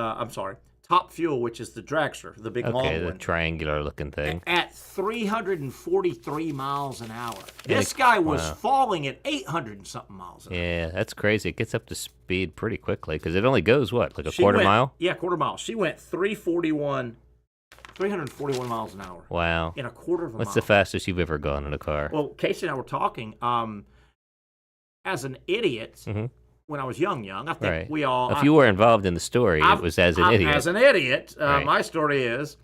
Top Fuel, which is the dragster, the big long one. The triangular-looking thing. At 343 miles an hour. This guy was falling at 800 and something miles an hour. Yeah, that's crazy. It gets up to speed pretty quickly because it only goes, like a quarter mile? Yeah, quarter mile. She went 341 miles an hour. Wow. In a quarter of a mile. What's the fastest you've ever gone in a car? Well, Casey and I were talking. As an idiot, when I was young, I think we all... If you were involved in the story, it was as an idiot. As an idiot, my story is,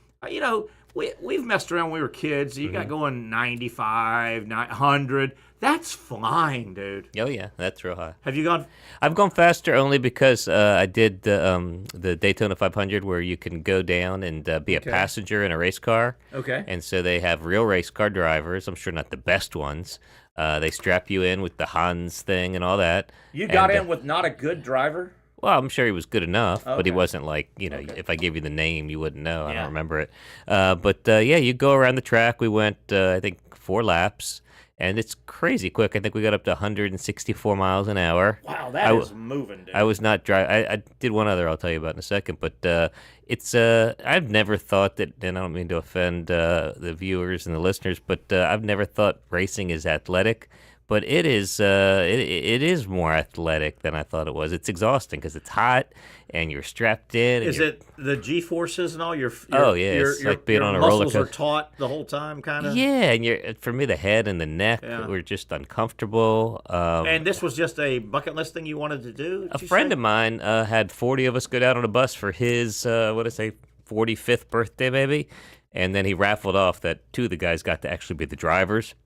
we've messed around when we were kids. You got going 95, 100. That's flying, dude. Oh, yeah, that's real high. Have you gone? I've gone faster only because I did the Daytona 500 where you can go down and be a passenger in a race car. Okay. And so they have real race car drivers. I'm sure not the best ones. They strap you in with the Hans thing and all that. You got in with not a good driver? Well, I'm sure he was good enough, but he wasn't like, if I gave you the name, you wouldn't know. I don't remember it. But you go around the track. We went, I think, 4 laps, and it's crazy quick. I think we got up to 164 miles an hour. Wow, that is moving, dude. I was not driving. I did one other I'll tell you about in a second, but it's I've never thought that, and I don't mean to offend the viewers and the listeners, but I've never thought racing is athletic. But it is it is more athletic than I thought it was. It's exhausting because it's hot and you're strapped in. Is it the G-forces and all? It's like being on a roller coaster. Your muscles are taut the whole time, kind of? Yeah, and for me, the head and the neck were just uncomfortable. And this was just a bucket list thing you wanted to do? A friend of mine had 40 of us go down on a bus for his, 45th birthday, maybe. And then he raffled off that 2 of the guys got to actually be the drivers.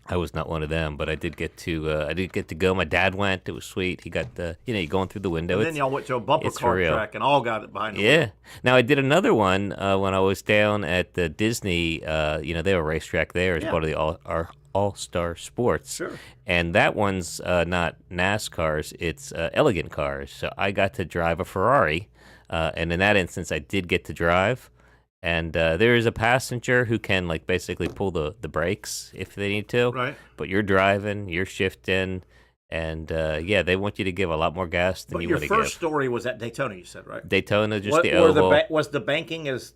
I was not one of them, but I did get to go. My dad went. It was sweet. He got you going through the window. And then y'all went to a bumper car track and all got it behind the wheel. Now I did another one when I was down at the Disney. They have a racetrack there as part of the All-Star Sports. Sure. And that one's not NASCAR's. It's elegant cars. So I got to drive a Ferrari, and in that instance, I did get to drive. And there is a passenger who can basically pull the brakes if they need to. Right. But you're driving, you're shifting, and they want you to give a lot more gas than you want to give. Your first story was at Daytona, you said, right? Daytona, just the oval. Was the banking as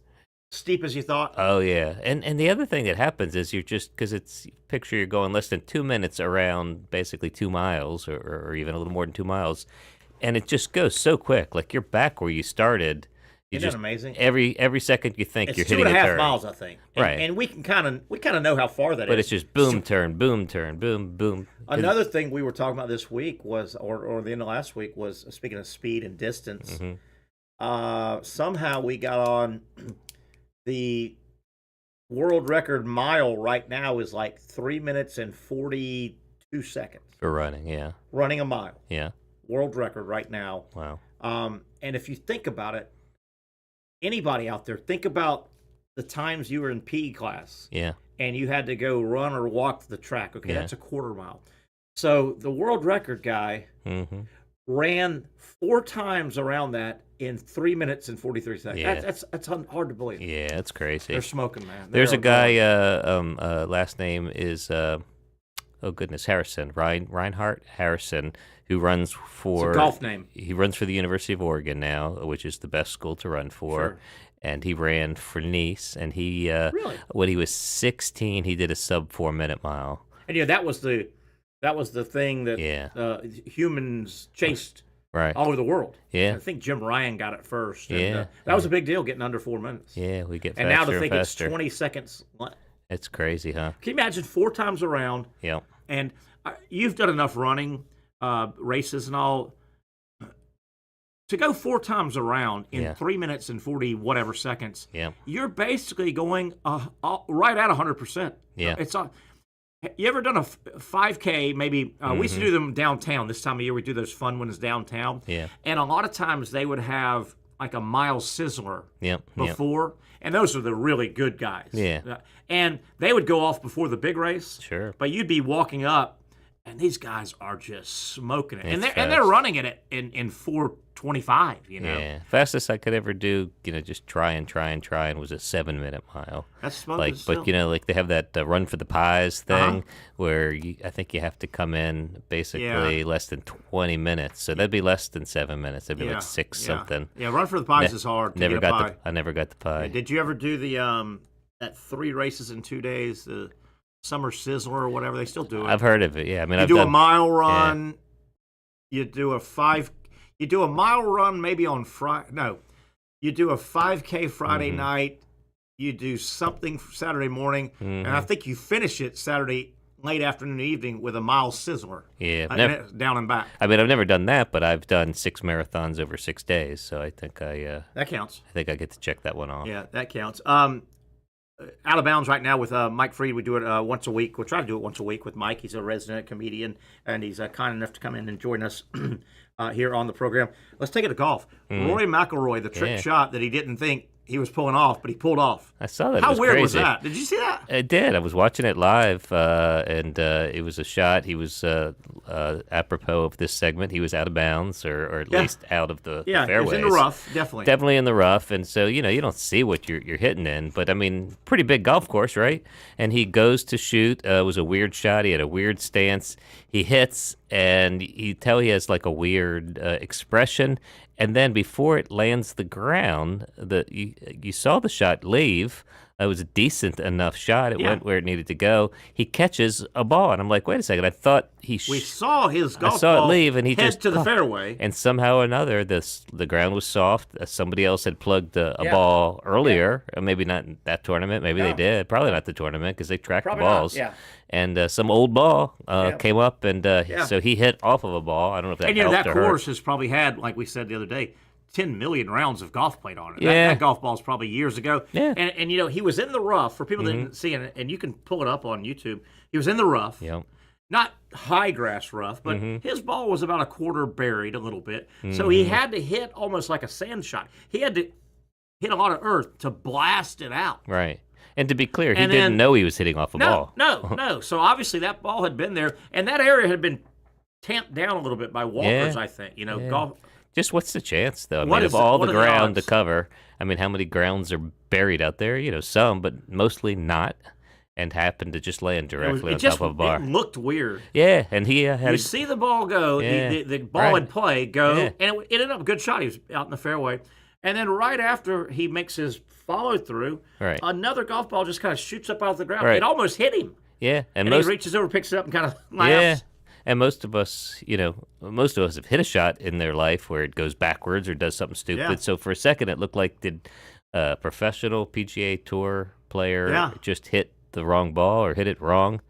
steep as you thought? Oh, yeah. And the other thing that happens is because picture you're going less than 2 minutes around basically 2 miles or even a little more than 2 miles, and it just goes so quick. Like you're back where you started. Isn't that amazing? Every second you think you're hitting a turn. It's 2.5 miles, I think. Right. And we kind of know how far that is. But it's just boom, turn, boom, boom. Another thing we were talking about this week was, or the end of last week was, speaking of speed and distance, somehow we got on the world record mile right now is like 3 minutes and 42 seconds. For running, yeah. Running a mile. Yeah. World record right now. Wow. And if you think about it, anybody out there, think about the times you were in PE class. Yeah. And you had to go run or walk the track. Okay, that's a quarter mile. So the world record guy ran 4 times around that in 3 minutes and 43 seconds. Yeah. That's hard to believe. Yeah, that's crazy. They're smoking, man. There's a guy, last name is, Harrison, Reinhard Harrison, who runs for... It's a golf name. He runs for the University of Oregon now, which is the best school to run for. Sure. And he ran for Nice, and he... Really? When he was 16, he did a sub 4 minute mile. And that was the thing that humans chased all over the world. Yeah. I think Jim Ryan got it first. And, yeah. That was a big deal, getting under 4 minutes. Yeah, we get faster and now to think faster. it's 20 seconds. It's crazy, huh? Can you imagine 4 times around? Yeah. And you've done enough running races and all to go 4 times around in 3 minutes and 40 whatever seconds. Yeah. You're basically going right at 100%. Yeah. You ever done a 5K? Maybe we used to do them downtown. This time of year, we do those fun ones downtown. Yeah. And a lot of times they would have like a Miles Sizzler Yep. before, and those are the really good guys. Yeah. And they would go off before the big race. Sure. But you'd be walking up, and these guys are just smoking it. It's And they're running it in 4:25, you know. Yeah, fastest I could ever do, just try and was a 7-minute mile. That's smoking like, still. but like they have that run for the pies thing where I think you have to come in basically less than 20 minutes, so that'd be less than 7 minutes. That'd be like 6 something. Yeah, run for the pies is hard. To Never get a got pie. I never got the pie. Yeah, did you ever do the that 3 races in 2 days, the Summer Sizzler or whatever? They still do it. I've heard of it. Yeah, I mean, I've done a mile run. Yeah. You do a 5. You do a mile run maybe on Friday. No, you do a 5K Friday night. You do something Saturday morning, and I think you finish it Saturday late afternoon, evening with a mile Sizzler. Yeah, down and back. I mean, I've never done that, but I've done 6 marathons over 6 days, so I think that counts. I think I get to check that one off. Yeah, that counts. Out of bounds right now with Mike Freed. We do it once a week. We'll try to do it once a week with Mike. He's a resident comedian, and he's kind enough to come in and join us here on the program. Let's take it to golf. Rory McIlroy, the trick shot that he didn't think he was pulling off, but he pulled off. I saw that. How weird crazy. was that? Did you see that? I did. I was watching it live, and it was a shot. He was, apropos of this segment, he was out of bounds, or at least out of the fairways. Yeah, he was in the rough, definitely. Definitely in the rough, and so, you don't see what you're hitting in, but, I mean, pretty big golf course, right? And he goes to shoot. It was a weird shot. He had a weird stance. He hits, and you tell he has, like, a weird expression, and then before it lands the ground, you saw the shot leave. It was a decent enough shot. It went where it needed to go. He catches a ball, and I'm like, wait a second. I thought we saw his golf I saw ball it leave, and he head just to the fairway. And somehow or another, the ground was soft. Somebody else had plugged a ball earlier. Maybe not in that tournament. Maybe they did. Probably not the tournament because they tracked the balls. Not. Yeah. And some old ball came up, and so he hit off of a ball. I don't know if that helped that or hurt. course has probably had, like we said the other day, 10 million rounds of golf played on it. Yeah. That golf ball's probably years ago. Yeah. And he was in the rough. For people that didn't see it, and you can pull it up on YouTube, he was in the rough. Yep. Not high grass rough, but his ball was about a quarter buried a little bit. So he had to hit almost like a sand shot. He had to hit a lot of earth to blast it out. Right. And to be clear, he didn't know he was hitting off a ball. No. So obviously that ball had been there, and that area had been tamped down a little bit by walkers, I think. Golf. Just what's the chance, though? I mean, of all the ground to cover, I mean, how many grounds are buried out there? Some, but mostly not, and happened to just land directly on top of a bar. It looked weird. Yeah, and he had. You see the ball go, the ball in play go, and it ended up a good shot. He was out in the fairway. And then right after he makes his follow through, another golf ball just kind of shoots up out of the ground. It almost hit him. Yeah, and he reaches over, picks it up, and kind of laughs. Yeah, and most of us have hit a shot in their life where it goes backwards or does something stupid. Yeah. So for a second, it looked like did a professional PGA Tour player just hit the wrong ball or hit it wrong.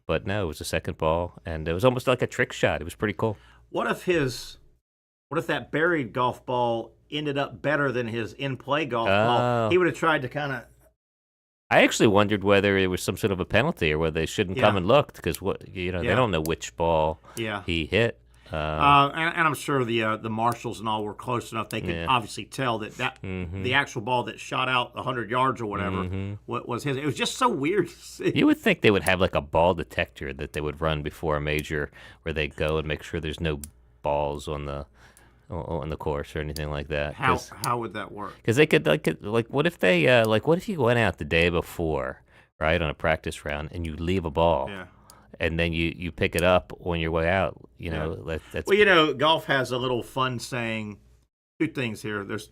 But no, it was a second ball, and it was almost like a trick shot. It was pretty cool. What if that buried golf ball ended up better than his in-play golf ball? He would have tried to kind of... I actually wondered whether it was some sort of a penalty or whether they shouldn't come and look because they don't know which ball he hit. And I'm sure the marshals and all were close enough they could obviously tell that the actual ball that shot out 100 yards or whatever was his. It was just so weird to see. You would think they would have like a ball detector that they would run before a major where they go and make sure there's no balls on the course or anything like that. How would that work? Because they could what if they what if you went out the day before, right, on a practice round and you leave a ball, and then you pick it up on your way out. That's well, golf has a little fun saying. Two things here. There's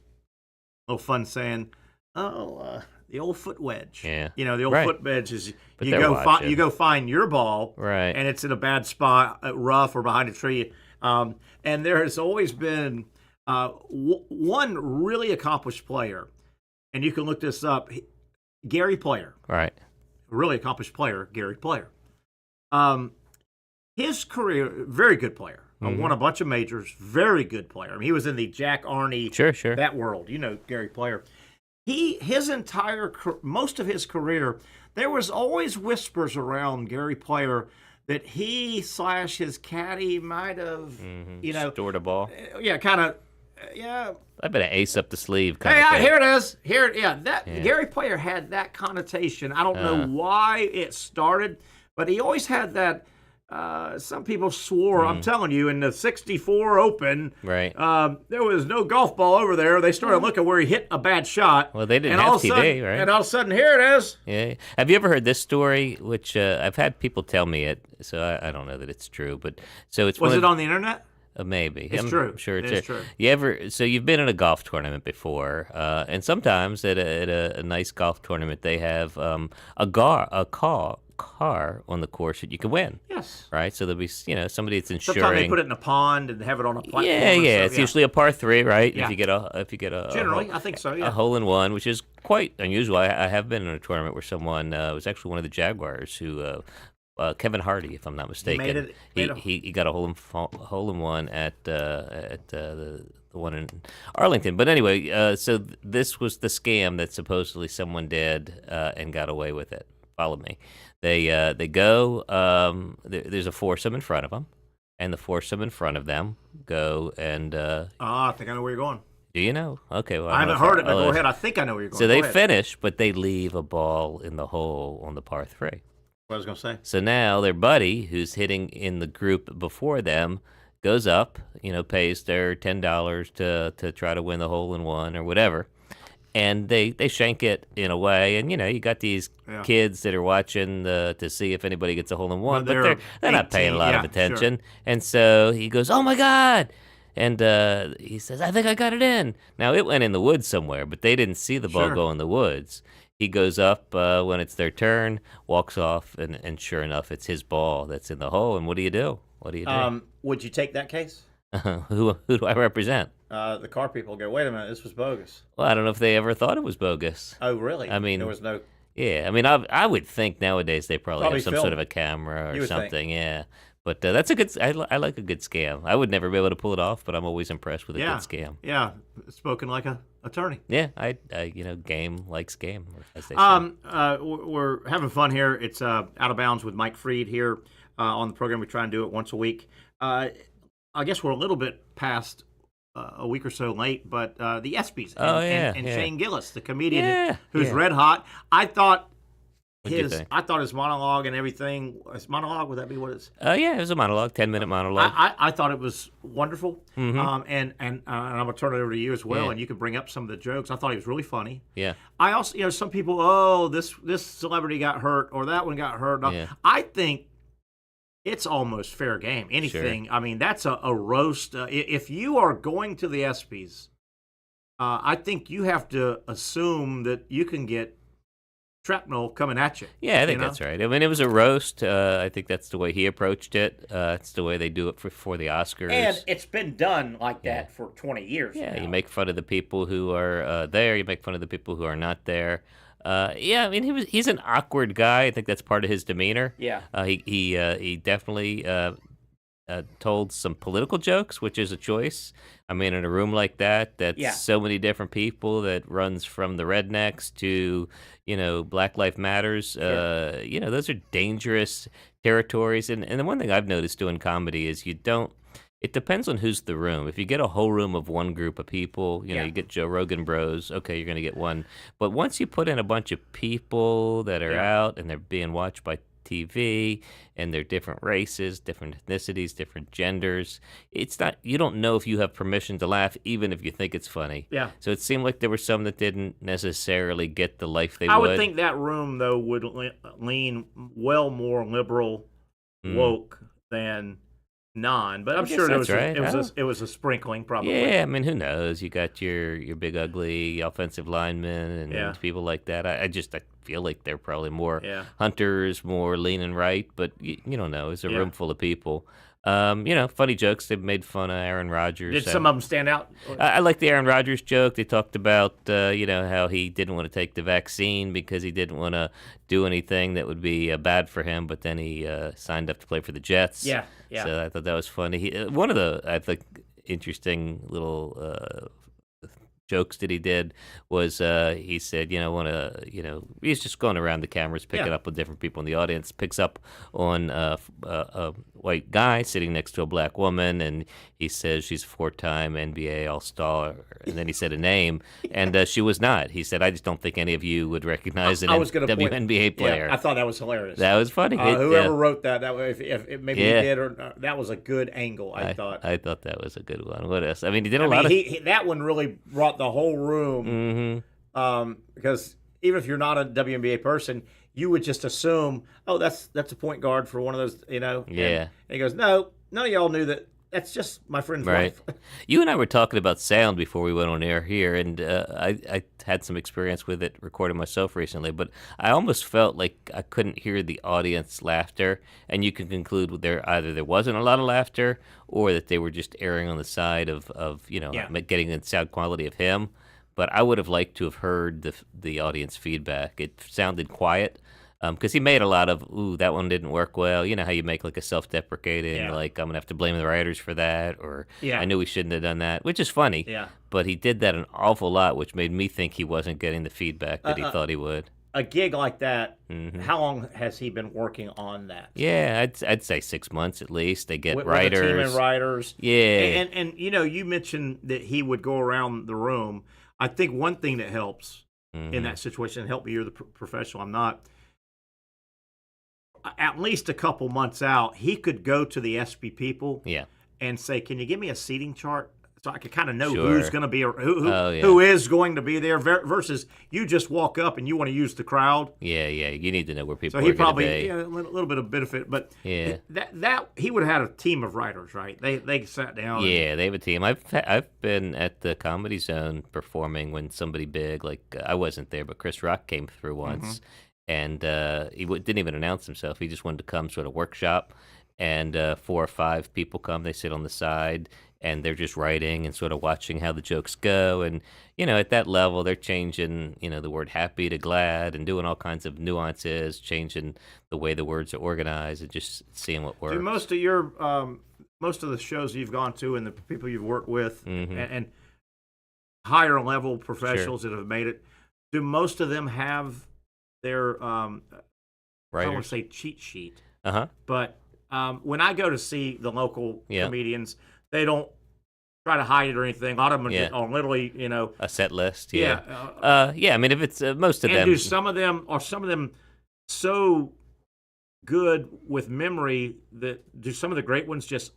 a little fun saying, the old foot wedge. Yeah. The old foot wedge is But you they're go find your ball, right, and it's in a bad spot, rough or behind a tree. And there has always been one really accomplished player, and you can look this up, Gary Player. Right. Really accomplished player, Gary Player. His career, very good player. Won a bunch of majors, very good player. I mean, he was in the Jack Arney, sure, that world. Gary Player. Most of his career, there was always whispers around Gary Player that he / his caddy might have, stored a ball. Yeah, kind of yeah. I've been an ace up the sleeve kind Hey, of thing. here it is. Gary Player had that connotation. I don't know why it started, but he always had that. Some people swore. I'm telling you, in the '64 Open, Right. There was no golf ball over there. They started looking where he hit a bad shot. Well, they didn't and have all of a TV, sudden, right? And all of a sudden, here it is. Yeah. Have you ever heard this story? Which I've had people tell me it, so I don't know that it's true. But so it's Was it on the internet? Maybe. It's I'm true. sure It is true. You've been in a golf tournament before, and sometimes at a nice golf tournament they have a car on the course that you can win. Yes. Right. So there'll be somebody that's insuring. Sometimes they put it in a pond and have it on a platform. Yeah. It's usually a par 3, right? Yeah. If you get a Generally, I think so. Yeah. a hole in one, which is quite unusual. I have been in a tournament where someone it was actually one of the Jaguars who. Kevin Hardy, if I'm not mistaken, he got a hole in one at the one in Arlington. But anyway, so this was the scam that supposedly someone did and got away with it. Follow me. They go. There's a foursome in front of them, and the foursome in front of them go and. I think I know where you're going. Do you know? Okay, well I haven't heard it, but go ahead. I think I know where you're going. So they go ahead. finish, but they leave a ball in the hole on the par 3. What I was going to say. So now their buddy, who's hitting in the group before them, goes up, pays their $10 to try to win the hole in one or whatever, and they shank it in a way. And you got these kids that are watching to see if anybody gets a hole in one, but they're not paying a lot of attention. Sure. And so he goes, "Oh my God!" And he says, "I think I got it in." Now it went in the woods somewhere, but they didn't see the ball go in the woods. He goes up when it's their turn, walks off, and sure enough, it's his ball that's in the hole. And what do you do? Would you take that case? Who do I represent? The car people go, wait a minute, this was bogus. Well, I don't know if they ever thought it was bogus. Oh, really? I mean, there was no. Yeah, I mean, I would think nowadays they probably have some film. sort of a camera or something. Think. Yeah. But that's a good. I like a good scam. I would never be able to pull it off, but I'm always impressed with a good scam. Yeah, spoken like a attorney. Yeah, I game likes game, as they say. We're having fun here. It's Out of Bounds with Mike Freed here on the program. We try and do it once a week. I guess we're a little bit past a week or so late, but the ESPYs and Shane Gillis, the comedian who's red hot. I thought his monologue and everything. His monologue, would that be what it's? Yeah, it was a monologue, 10-minute monologue. I thought it was wonderful. Mm-hmm. And I'm gonna turn it over to you as well, and you can bring up some of the jokes. I thought he was really funny. Yeah. I also, some people, this celebrity got hurt or that one got hurt. Yeah. I think it's almost fair game. Anything. Sure. I mean, that's a roast. If you are going to the ESPYs, I think you have to assume that you can get shrapnel coming at you. Yeah, I think that's right. I mean, it was a roast. I think that's the way he approached it. It's the way they do it for the Oscars. And it's been done like that for 20 years Yeah, now. You make fun of the people who are there. You make fun of the people who are not there. I mean, he's an awkward guy. I think that's part of his demeanor. Yeah. He definitely told some political jokes, which is a choice. I mean, in a room like that, that's so many different people that runs from the rednecks to, Black Lives Matters. Those are dangerous territories. And the one thing I've noticed doing comedy is it depends on who's the room. If you get a whole room of one group of people, you get Joe Rogan bros, okay, you're going to get one. But once you put in a bunch of people that are out and they're being watched by TV and they're different races, different ethnicities, different genders, you don't know if you have permission to laugh, even if you think it's funny. Yeah. So it seemed like there were some that didn't necessarily get the life they would. I would think that room, though, would lean well more liberal, woke than non, but I'm sure it was a sprinkling, probably. Yeah, I mean, who knows? You got your big ugly offensive linemen and people like that. I feel like they're probably more hunters, more leaning right, but you don't know. It's a room full of people. Funny jokes. They've made fun of Aaron Rodgers. Did some of them stand out? I like the Aaron Rodgers joke. They talked about, how he didn't want to take the vaccine because he didn't want to do anything that would be bad for him, but then he signed up to play for the Jets. Yeah. So I thought that was funny. One of the, I think, interesting little jokes that he did was he said, he's just going around the cameras, picking up with different people in the audience, picks up on a white guy sitting next to a black woman, and he says she's a 4-time NBA All-Star, and then he said a name, and she was not. He said, I just don't think any of you would recognize an WNBA player. Yeah, I thought that was hilarious. That was funny. Whoever wrote that if maybe he did, or that was a good angle, I thought. I thought that was a good one. What else? I mean, he did a lot of... that one really brought the whole room, because even if you're not a WNBA person, you would just assume, oh, that's a point guard for one of those, Yeah. And he goes, no, none of y'all knew that. That's just my friend's wife. You and I were talking about sound before we went on air here, and I had some experience with it recording myself recently, but I almost felt like I couldn't hear the audience laughter, and you can conclude either there wasn't a lot of laughter or that they were just erring on the side of getting the sound quality of him. But I would have liked to have heard the audience feedback. It sounded quiet. Because he made a lot of, that one didn't work well. You know how you make like a self-deprecating, like, I'm going to have to blame the writers for that, or I knew we shouldn't have done that, which is funny. Yeah. But he did that an awful lot, which made me think he wasn't getting the feedback that he thought he would. A gig like that, how long has he been working on that? Yeah, I'd say 6 months at least. They get writers. With a team of writers. Yeah. And you mentioned that he would go around the room. I think one thing that helps in that situation, help me, you're the professional, I'm not, at least a couple months out, he could go to the SB people and say, can you give me a seating chart so I could kind of know who's going to be, who is going to be there versus you just walk up and you want to use the crowd. Yeah, you need to know where people are going to be. So he probably, a little bit of benefit, but that he would have had a team of writers, right? They sat down. Yeah, they have a team. I've been at the Comedy Zone performing when somebody big, like I wasn't there, but Chris Rock came through once. And he didn't even announce himself. He just wanted to come sort of workshop. And 4 or 5 people come. They sit on the side, and they're just writing and sort of watching how the jokes go. And, at that level, they're changing, the word happy to glad and doing all kinds of nuances, changing the way the words are organized and just seeing what works. Do most of your most of the shows you've gone to and the people you've worked with and higher level professionals that have made it, do most of them have their I don't want to say cheat sheet, but when I go to see the local comedians, they don't try to hide it or anything. A lot of them are literally, a set list. I mean, if it's most of them, do some of them so good with memory that do some of the great ones just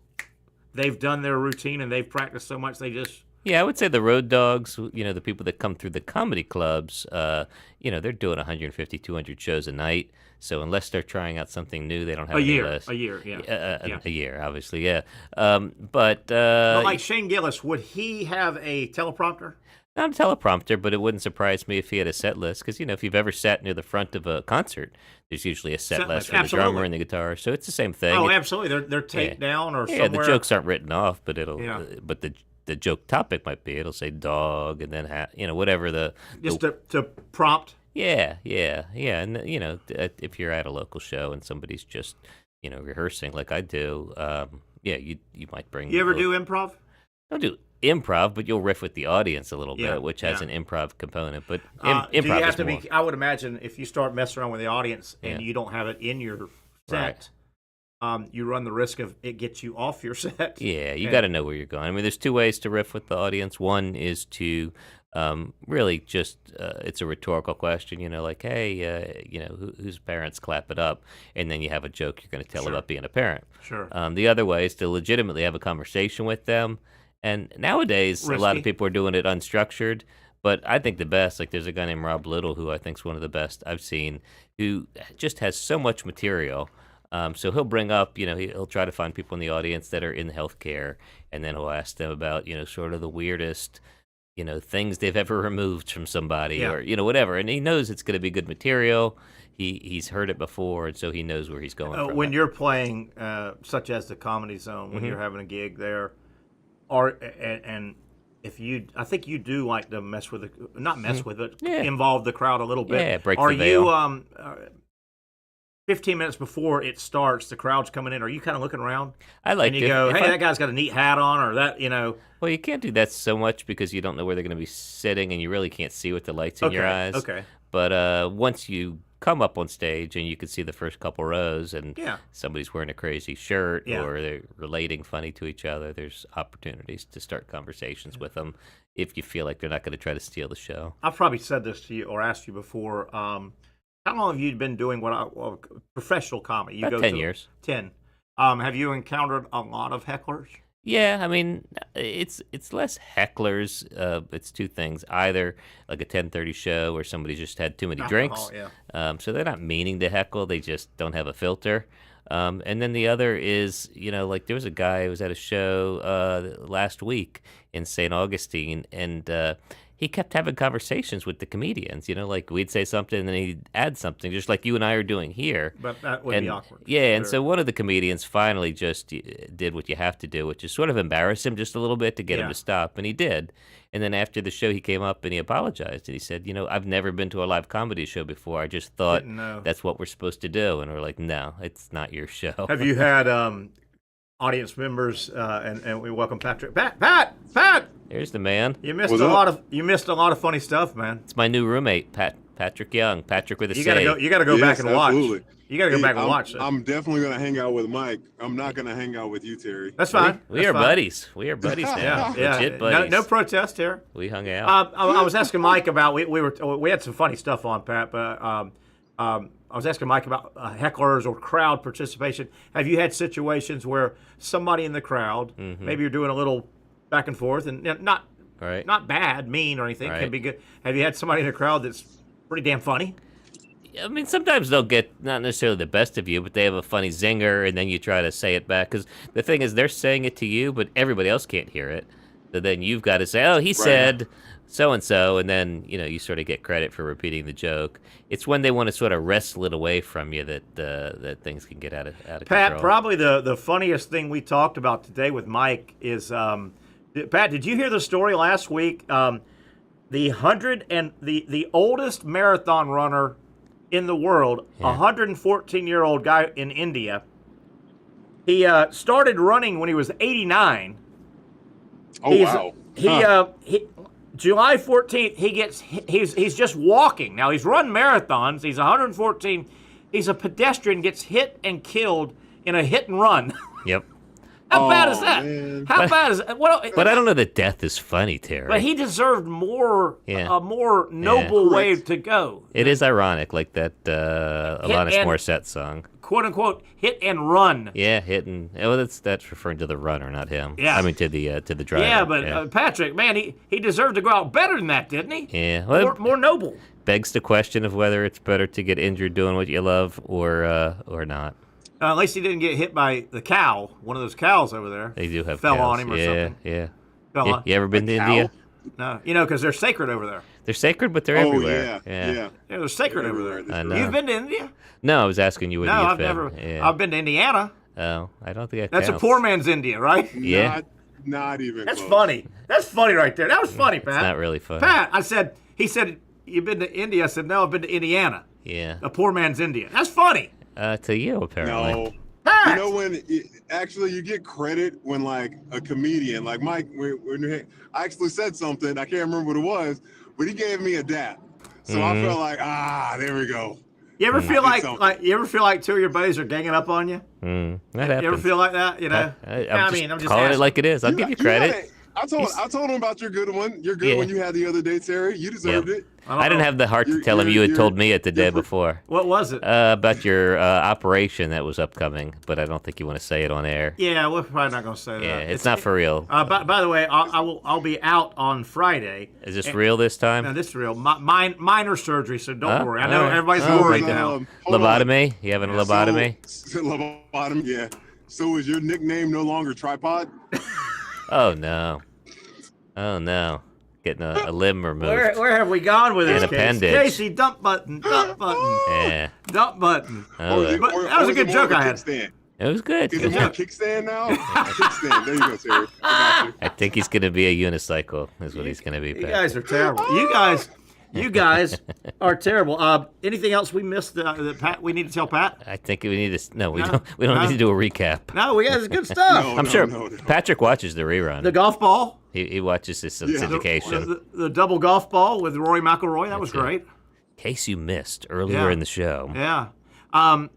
they've done their routine and they've practiced so much they just. Yeah, I would say the road dogs, the people that come through the comedy clubs, they're doing 150, 200 shows a night. So unless they're trying out something new, they don't have any list. A year, a year, obviously, yeah. But like Shane Gillis, would he have a teleprompter? Not a teleprompter, but it wouldn't surprise me if he had a set list. Because, if you've ever sat near the front of a concert, there's usually a set list for the drummer and the guitar. So it's the same thing. Oh, absolutely. They're taped down or somewhere. Yeah, the jokes aren't written off, but but the joke topic might be, it'll say dog and then whatever to prompt. Yeah, and if you're at a local show and somebody's just rehearsing like I do, you might bring. You ever do improv? Don't do improv, but you'll riff with the audience a little bit, which has an improv component. But improv is more. I would imagine if you start messing around with the audience and you don't have it in your set. You run the risk of it gets you off your set. Yeah, you got to know where you're going. I mean, there's 2 ways to riff with the audience. One is to really just it's a rhetorical question, like, hey, whose parents clap it up, and then you have a joke you're going to tell about being a parent. Sure. The other way is to legitimately have a conversation with them. And nowadays, a lot of people are doing it unstructured. But I think the best, like there's a guy named Rob Little who I think is one of the best I've seen, who just has so much material. So he'll bring up, he'll try to find people in the audience that are in healthcare, and then he'll ask them about, sort of the weirdest, things they've ever removed from somebody or, whatever. And he knows it's going to be good material. He's heard it before, and so he knows where he's going from. When you're playing, such as the Comedy Zone, when you're having a gig there, and if I think you do like to mess with not mess with it, involve the crowd a little bit. Yeah, break the veil. 15 minutes before it starts, the crowd's coming in. Are you kind of looking around? I like. And you go, hey, that guy's got a neat hat on, or that, Well, you can't do that so much because you don't know where they're going to be sitting, and you really can't see with the lights in your eyes. Okay. But once you come up on stage and you can see the first couple rows, and somebody's wearing a crazy shirt or they're relating funny to each other, there's opportunities to start conversations with them if you feel like they're not going to try to steal the show. I've probably said this to you or asked you before. How long have you been doing professional comedy? You About 10 years. 10. Have you encountered a lot of hecklers? Yeah, I mean, it's less hecklers. It's two things: either like a 10:30 show where somebody just had too many drinks, so they're not meaning to heckle; they just don't have a filter. And then the other is, like there was a guy who was at a show last week in St. Augustine, and he kept having conversations with the comedians. Like we'd say something and then he'd add something, just like you and I are doing here. But that would be awkward. Yeah, and so one of the comedians finally just did what you have to do, which is sort of embarrass him just a little bit to get him to stop, and he did. And then after the show, he came up and he apologized, and he said, I've never been to a live comedy show before. I just thought that's what we're supposed to do. And we're like, no, it's not your show. Have you had audience members, and we welcome Patrick. Pat! There's the man. You missed a lot of funny stuff, man. It's my new roommate, Patrick Young. Patrick with a C. You gotta go back and watch. Absolutely. You gotta go back and watch it. I'm definitely gonna hang out with Mike. I'm not gonna hang out with you, Terry. That's fine. We are buddies. We are buddies now. Legit buddies. No protest here. We hung out. I was asking Mike about we had some funny stuff on, Pat, but I was asking Mike about hecklers or crowd participation. Have you had situations where somebody in the crowd, maybe you're doing a little back and forth, and not bad, mean, or anything, can be good. Have you had somebody in the crowd that's pretty damn funny? I mean, sometimes they'll get not necessarily the best of you, but they have a funny zinger, and then you try to say it back. Because the thing is, they're saying it to you, but everybody else can't hear it. So then you've got to say, oh, he said so-and-so, and then, you sort of get credit for repeating the joke. It's when they want to sort of wrestle it away from you that things can get out of control. Pat, probably the funniest thing we talked about today with Mike is, Pat, did you hear the story last week? The oldest marathon runner in the world, a 114-year-old guy in India. He started running when he was 89. Oh, wow. July 14th, he's just walking. Now, he's run marathons. He's 114. He's a pedestrian, gets hit and killed in a hit and run. Yep. How bad is that? Man. How bad is that? But I don't know that death is funny, Terry. But he deserved a more noble way to go. It is ironic, like that Alanis Morissette song. "Quote unquote hit and run." Yeah, hit and that's referring to the runner, not him. Yeah, I mean to the driver. Yeah, but Patrick, man, he deserved to go out better than that, didn't he? Yeah, well, more noble. Begs the question of whether it's better to get injured doing what you love or not. At least he didn't get hit by the cow. One of those cows over there. They do have fell cows. on him or something. Yeah. You ever been to India? No, because they're sacred over there. They're sacred, but they're everywhere. Yeah, they're sacred over there. I know. You've been to India? No, I was asking you. I've never. Yeah. I've been to Indiana. Oh, I don't think that's counts. a poor man's India, right? Yeah. Not even. That's close. funny. That's funny right there. That was funny, Pat. It's not really funny. Pat, he said, you've been to India. I said, no, I've been to Indiana. Yeah. A poor man's India. That's funny. To you, apparently. No. Pat. When actually you get credit when like a comedian, like Mike, when I actually said something, I can't remember what it was, but he gave me a dap. So I felt like, there we go. You ever feel like two of your buddies are ganging up on you? That happens. You ever feel like that? I'm just calling it like it is. I'll give you credit. I told him about your good one. Your good one you had the other day, Terry. You deserved it. I didn't have the heart to tell him you had told me it the day before. What was it? About your operation that was upcoming, but I don't think you want to say it on air. Yeah, we're probably not going to say that. Yeah, it's not for real. By the way, I'll be out on Friday. Is this real this time? No, this is real. Minor surgery, so don't worry. I know everybody's worried now. Lobotomy? You having a lobotomy? Lobotomy, yeah. So is your nickname no longer Tripod? Oh, no. Getting a limb removed. Where have we gone with this? An appendage. Casey, dump button. Yeah. Dump button. That was a good joke I had. Kickstand? It was good. Is it more kickstand now? Kickstand. There you go, Terry. I got you. I think he's going to be a unicycle is what he's going to be. You guys are terrible. You guys, You guys are terrible. Anything else we missed that Pat? We need to tell Pat. I think we need to. No, we don't. We don't need to do a recap. No, we got good stuff. I'm sure Patrick watches the rerun. The golf ball. He watches this syndication. The double golf ball with Rory McIlroy. That was great. In case you missed earlier in the show. Yeah.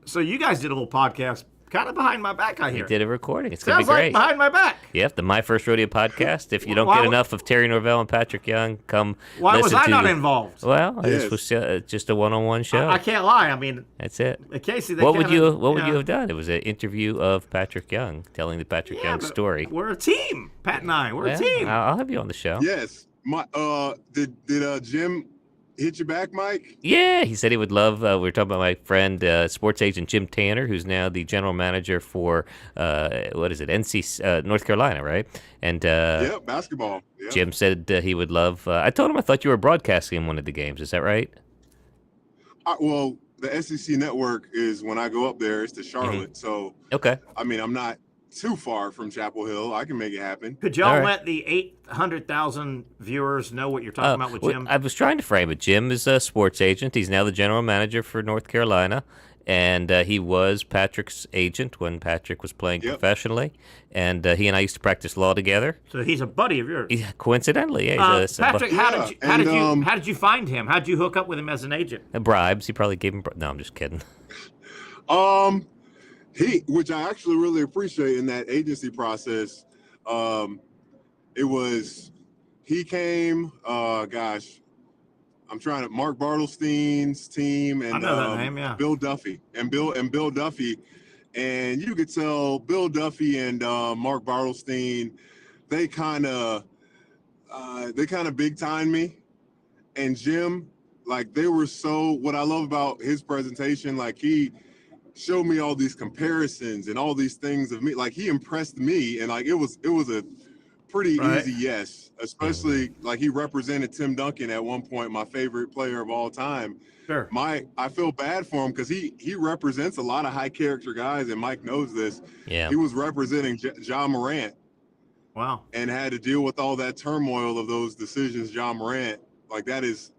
So you guys did a little podcast. Kind of behind my back, I hear. We did a recording. It's going to be Sounds great. like behind my back. Yep, the My First Rodeo podcast. If you don't get enough of Terry Norvelle and Patrick Young, come Why listen was I to not involved? Well, this was just a one-on-one show. I can't lie. I mean, that's it. Casey, what would you have done? It was an interview of Patrick Young, telling the Patrick Young story. We're a team. Pat and I, we're a team. I'll have you on the show. Yes. Did Jim hit you back, Mike? Yeah, he said he would love. We were talking about my friend, sports agent Jim Tanner, who's now the general manager for NC North Carolina, right? And basketball. Yep. Jim said he would love. I told him I thought you were broadcasting one of the games. Is that right? Well, the SEC network is when I go up there. It's to Charlotte, so okay. I mean, I'm not too far from Chapel Hill. I can make it happen. Could y'all let the 800,000 viewers know what you're talking about with Jim? I was trying to frame it. Jim is a sports agent. He's now the general manager for North Carolina, and he was Patrick's agent when Patrick was playing professionally, and he and I used to practice law together. So he's a buddy of yours. Coincidentally, yeah. Patrick, how did you find him? How did you hook up with him as an agent? Bribes. He probably gave him. No, I'm just kidding. Which I actually really appreciate in that agency process. He came, I'm trying to, Mark Bartlestein's team and I know that name, yeah. Bill Duffy and Bill Duffy. And you could tell Bill Duffy and Mark Bartlestein, they kind of big time me. And Jim, like what I love about his presentation, like he showed me all these comparisons and all these things of me. Like he impressed me, and like it was a pretty easy yes. Especially like he represented Tim Duncan at one point, my favorite player of all time. Sure. I feel bad for him because he represents a lot of high character guys, and Mike knows this. Yeah. He was representing John Morant. Wow. And had to deal with all that turmoil of those decisions. John Morant, like that is.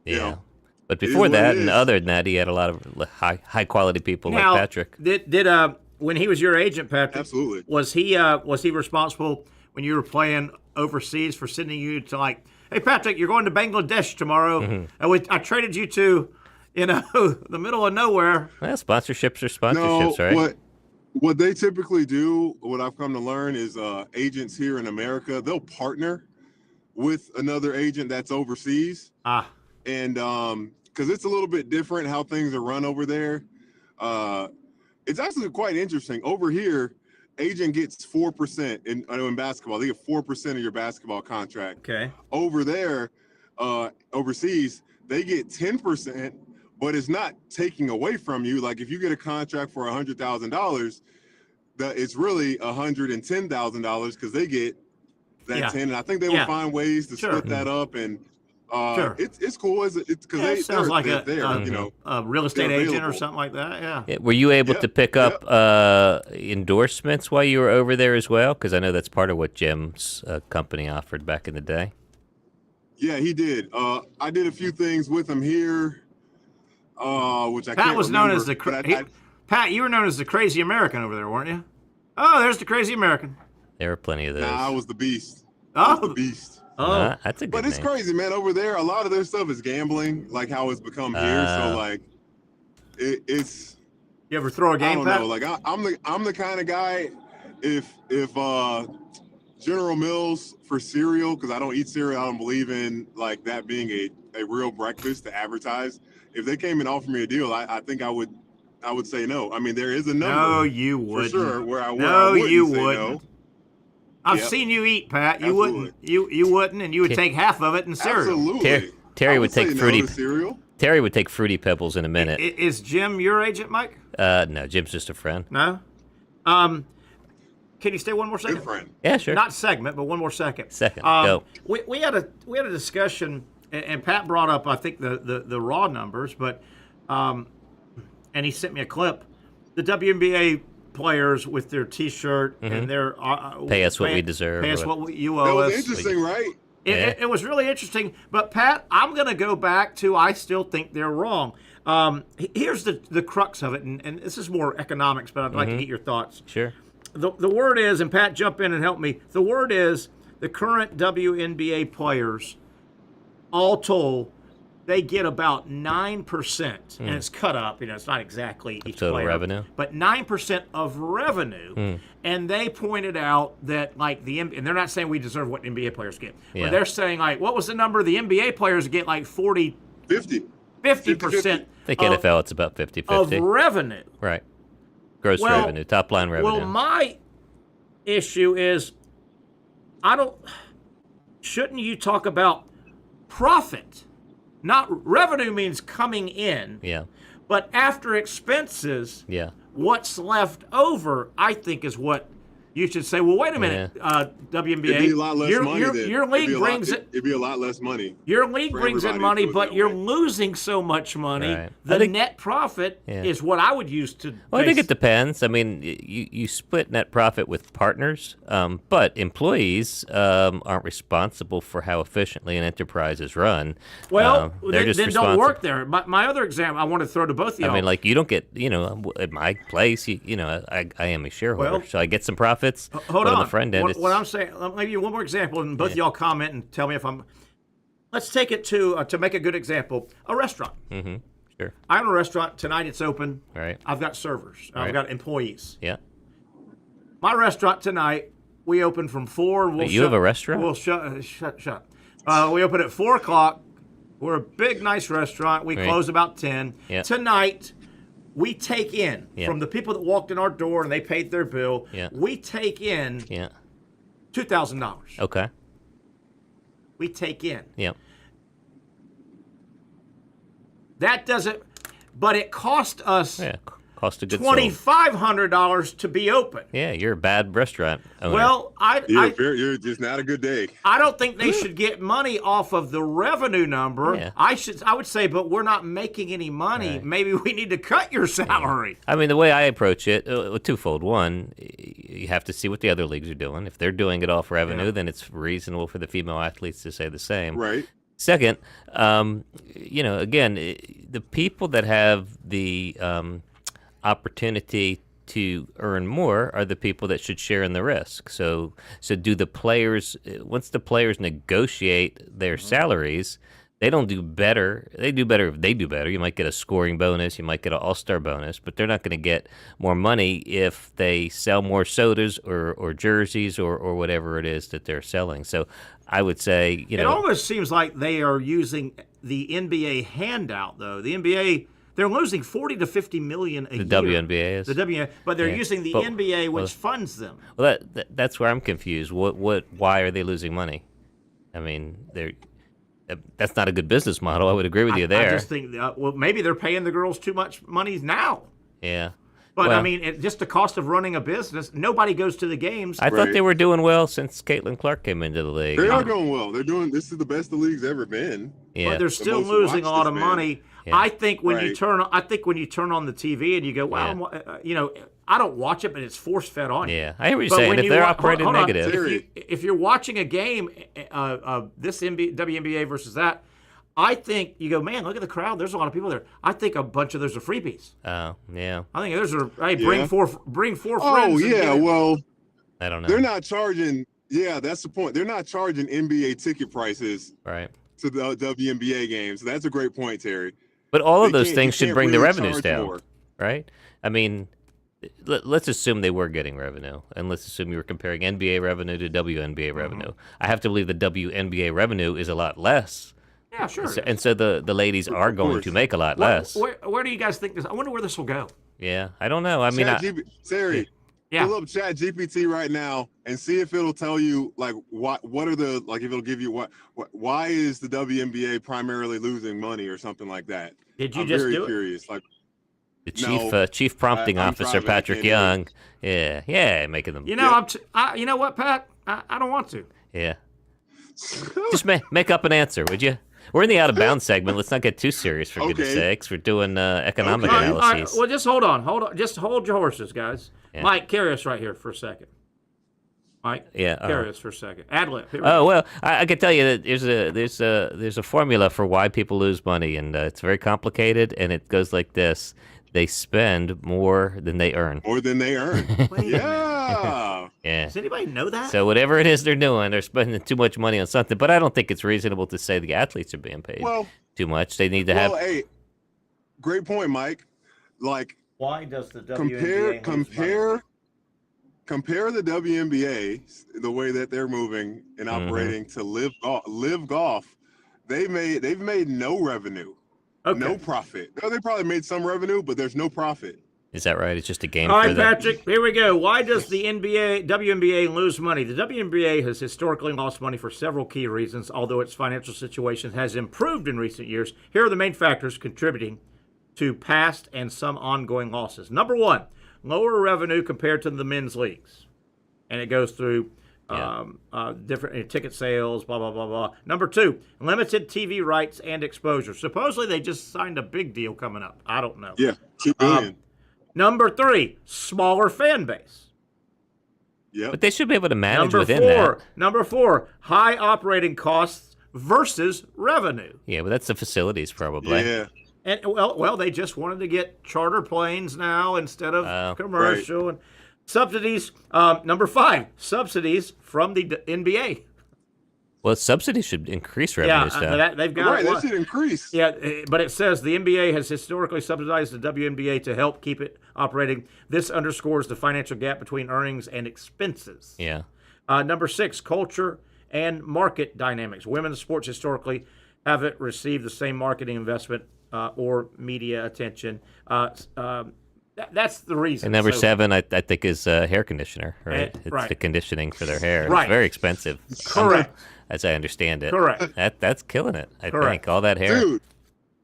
You know, but before that, and other than that, he had a lot of high quality people like Patrick. Did when he was your agent, Patrick? Absolutely. Was he responsible when you were playing overseas for sending you to like, hey Patrick, you're going to Bangladesh tomorrow, and I traded you to, the middle of nowhere. Well, sponsorships are sponsorships, right? What they typically do, what I've come to learn is agents here in America, they'll partner with another agent that's overseas. And because it's a little bit different how things are run over there. It's actually quite interesting. Over here, agent gets 4% in basketball. They get 4% of your basketball contract. Okay. Over there, overseas, they get 10%, but it's not taking away from you. Like if you get a contract for $100,000, it's really $110,000 because they get that 10. And I think they will find ways to split that up and. It's cool. It's because they're like a real estate agent or something like that. Yeah. Were you able to pick up endorsements while you were over there as well? Because I know that's part of what Jim's company offered back in the day. Yeah, he did. I did a few things with him here, which I Pat can't was remember, known as Pat, you were known as the crazy American over there, weren't you? Oh, there's the crazy American. There were plenty of those. Nah, I was the Beast. The Beast. Oh, that's a good But it's name. crazy, man. Over there, a lot of their stuff is gambling, like how it's become here. So, like, it's. You ever throw a game? I don't know. Like, I'm the kind of guy. If General Mills for cereal, because I don't eat cereal, I don't believe in like that being a real breakfast to advertise. If they came and offered me a deal, I think I would say no. I mean, there is a number. No, you wouldn't. For sure. Where I you say wouldn't. No. I've seen you eat, Pat. You Absolutely. wouldn't. You wouldn't, and you would take half of it in cereal. Absolutely. Terry would take fruity cereal. Terry would take Fruity Pebbles in a minute. Is Jim your agent, Mike? No, Jim's just a friend. No. Can you stay one more second? Good friend. Yeah, sure. Not segment, but one more second. Go. We had a discussion, and Pat brought up I think the raw numbers, but and he sent me a clip. The WNBA players with their T-shirt and their pay us what we deserve. Pay us what you owe us. That was interesting, right? It was really interesting. But, Pat, I'm going to go back to I still think they're wrong. Here's the crux of it, and this is more economics, but I'd like to get your thoughts. Sure. The word is, and Pat, jump in and help me. The word is the current WNBA players, all told, they get about 9%, and it's cut up. It's not exactly each total player, revenue, but 9% of revenue. And they pointed out that, like, and they're not saying we deserve what NBA players get, but they're saying, like, what was the number? The NBA players get like 50%. 50%. I think NFL, it's about 50-50. Of revenue. Right. Gross revenue, top line revenue. Well, my issue is, shouldn't you talk about profit? Not revenue means coming in. Yeah. But after expenses, what's left over, I think, is what you should say. Well, wait a minute, WNBA. It'd be a lot less money. Your league brings it. It'd be a lot less money. Your league brings in money, but you're losing so much money. Right. The net profit is what I would use to. Well, I think it depends. I mean, you split net profit with partners, but employees aren't responsible for how efficiently an enterprise is run. Well, then don't work there. My other example I want to throw to both of y'all. I mean, like, you don't get, at my place, I am a shareholder, so I get some profits. Hold on. On the front end, what I'm saying, I'll give you one more example, and both of y'all comment and tell me if I'm. Let's take it to make a good example, a restaurant. Mm-hmm. Sure. I own a restaurant tonight. It's open. Right. I've got servers. Right. I've got employees. Yeah. My restaurant tonight, we open from 4. Wait, you have a restaurant? We'll shut. We open at 4 o'clock. We're a big, nice restaurant. We close about 10. Yeah. Tonight, we take in from the people that walked in our door and they paid their bill. Yeah. We take in $2,000. Okay. We take in. Yeah. That doesn't, but it cost us cost of goods sold. $2,500 to be open. Yeah, you're a bad restaurant owner. Well, you're just not a good day. I don't think they should get money off of the revenue number. Yeah. I would say, but we're not making any money. Right. Maybe we need to cut your salary. I mean, the way I approach it, twofold. One, you have to see what the other leagues are doing. If they're doing it off revenue, then it's reasonable for the female athletes to say the same. Right. Second, again, the people that have the opportunity to earn more are the people that should share in the risk. So do the players, once the players negotiate their salaries, they don't do better. They do better if they do better. You might get a scoring bonus. You might get an all-star bonus, but they're not going to get more money if they sell more sodas or jerseys or whatever it is that they're selling. So I would say, It almost seems like they are using the NBA handout, though. The NBA, they're losing $40 to $50 million a year. The WNBA is. The WNBA, but they're using the NBA, which funds them. Well, that's where I'm confused. Why are they losing money? I mean, that's not a good business model. I would agree with you there. I just think, maybe they're paying the girls too much money now. Yeah. But, I mean, just the cost of running a business, nobody goes to the games. I thought they were doing well since Caitlin Clark came into the league. They are doing well. This is the best the league's ever been. Yeah. But they're still losing a lot of money. Yeah. I think when you turn on the TV and you go, wow, I don't watch it, but it's force fed on you. Yeah, I hear what you're saying. If they're operating negative, if you're watching a game, this WNBA versus that, I think you go, man, look at the crowd. There's a lot of people there. I think a bunch of those are freebies. Oh, yeah. I think those are bring four friends. Oh yeah, well, I don't know. They're not charging. Yeah, that's the point. They're not charging NBA ticket prices to the WNBA games. So that's a great point, Terry. But all of those things should bring the revenues down, right? I mean, let's assume they were getting revenue, and let's assume you were comparing NBA revenue to WNBA revenue. I have to believe the WNBA revenue is a lot less. Yeah, sure. And so the ladies are going to make a lot less. Where do you guys think this? I wonder where this will go. Yeah, I don't know. I mean, Terry, pull up Chat GPT right now and see if it'll tell you like what are the if it'll give you why is the WNBA primarily losing money or something like that. Did you I'm just very do curious. it? Like the chief prompting officer Patrick Young, making them. You know, you know what, Pat? I don't want to. Yeah, just make up an answer, would you? We're in the out of bounds segment. Let's not get too serious, for goodness sakes. We're doing economic analyses. All right. Well, just hold on. Just hold your horses, guys. Yeah. Mike, carry us right here for a second. Mike, Yeah. carry us for a second. Ad-lib. Here we Oh go. well, I can tell you that there's a formula for why people lose money, and it's very complicated, and it goes like this: they spend more than they earn. More than they earn. Yeah. Yeah. Does anybody know that? So whatever it is they're doing, they're spending too much money on something. But I don't think it's reasonable to say the athletes are being paid too much. They need to have. Hey, great point, Mike. Like, why does the WNBA compare the WNBA, the way that they're moving and operating, to live golf. They've made no revenue, no profit. No, they probably made some revenue, but there's no profit. Is that right? It's just a game. All for right, Patrick, here we go. Why does the WNBA lose money? The WNBA has historically lost money for several key reasons, although its financial situation has improved in recent years. Here are the main factors contributing to past and some ongoing losses. Number one, lower revenue compared to the men's leagues. And it goes through different ticket sales, blah, blah, blah, blah. Number two, limited TV rights and exposure. Supposedly they just signed a big deal coming up. I don't know. Yeah, $2 billion. Number three, smaller fan base. Yeah, but they should be able to manage within that. Number four, high operating costs versus revenue. Yeah, but that's the facilities probably. Yeah. And well, they just wanted to get charter planes now instead of commercial and subsidies. Number five, subsidies from the NBA. Well, subsidies should increase revenue stuff. They've got that should increase. Yeah, but it says the NBA has historically subsidized the WNBA to help keep it operating. This underscores the financial gap between earnings and expenses. Yeah. Number six, culture and market dynamics. Women's sports historically haven't received the same marketing investment or media attention. That's the reason. And number seven, I think, is hair conditioner. Right, it's the conditioning for their hair. Right. It's very expensive. Correct. As I understand it. Correct. That's killing it. I think all that hair. Dude,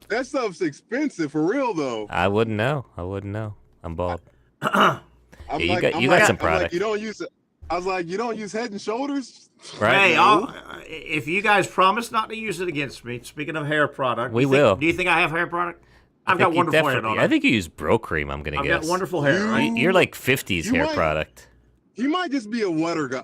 that stuff's expensive for real though. I wouldn't know. I'm bald. You got some product. You don't use. I was like, you don't use Head and Shoulders. Right. Hey, if you guys promise not to use it against me, speaking of hair product, we will. Do you think I have hair product? I've got wonderful hair on it. I think you use Bro Cream. I'm gonna guess. I've got wonderful hair. You're like 50s hair product. You might just be a water guy.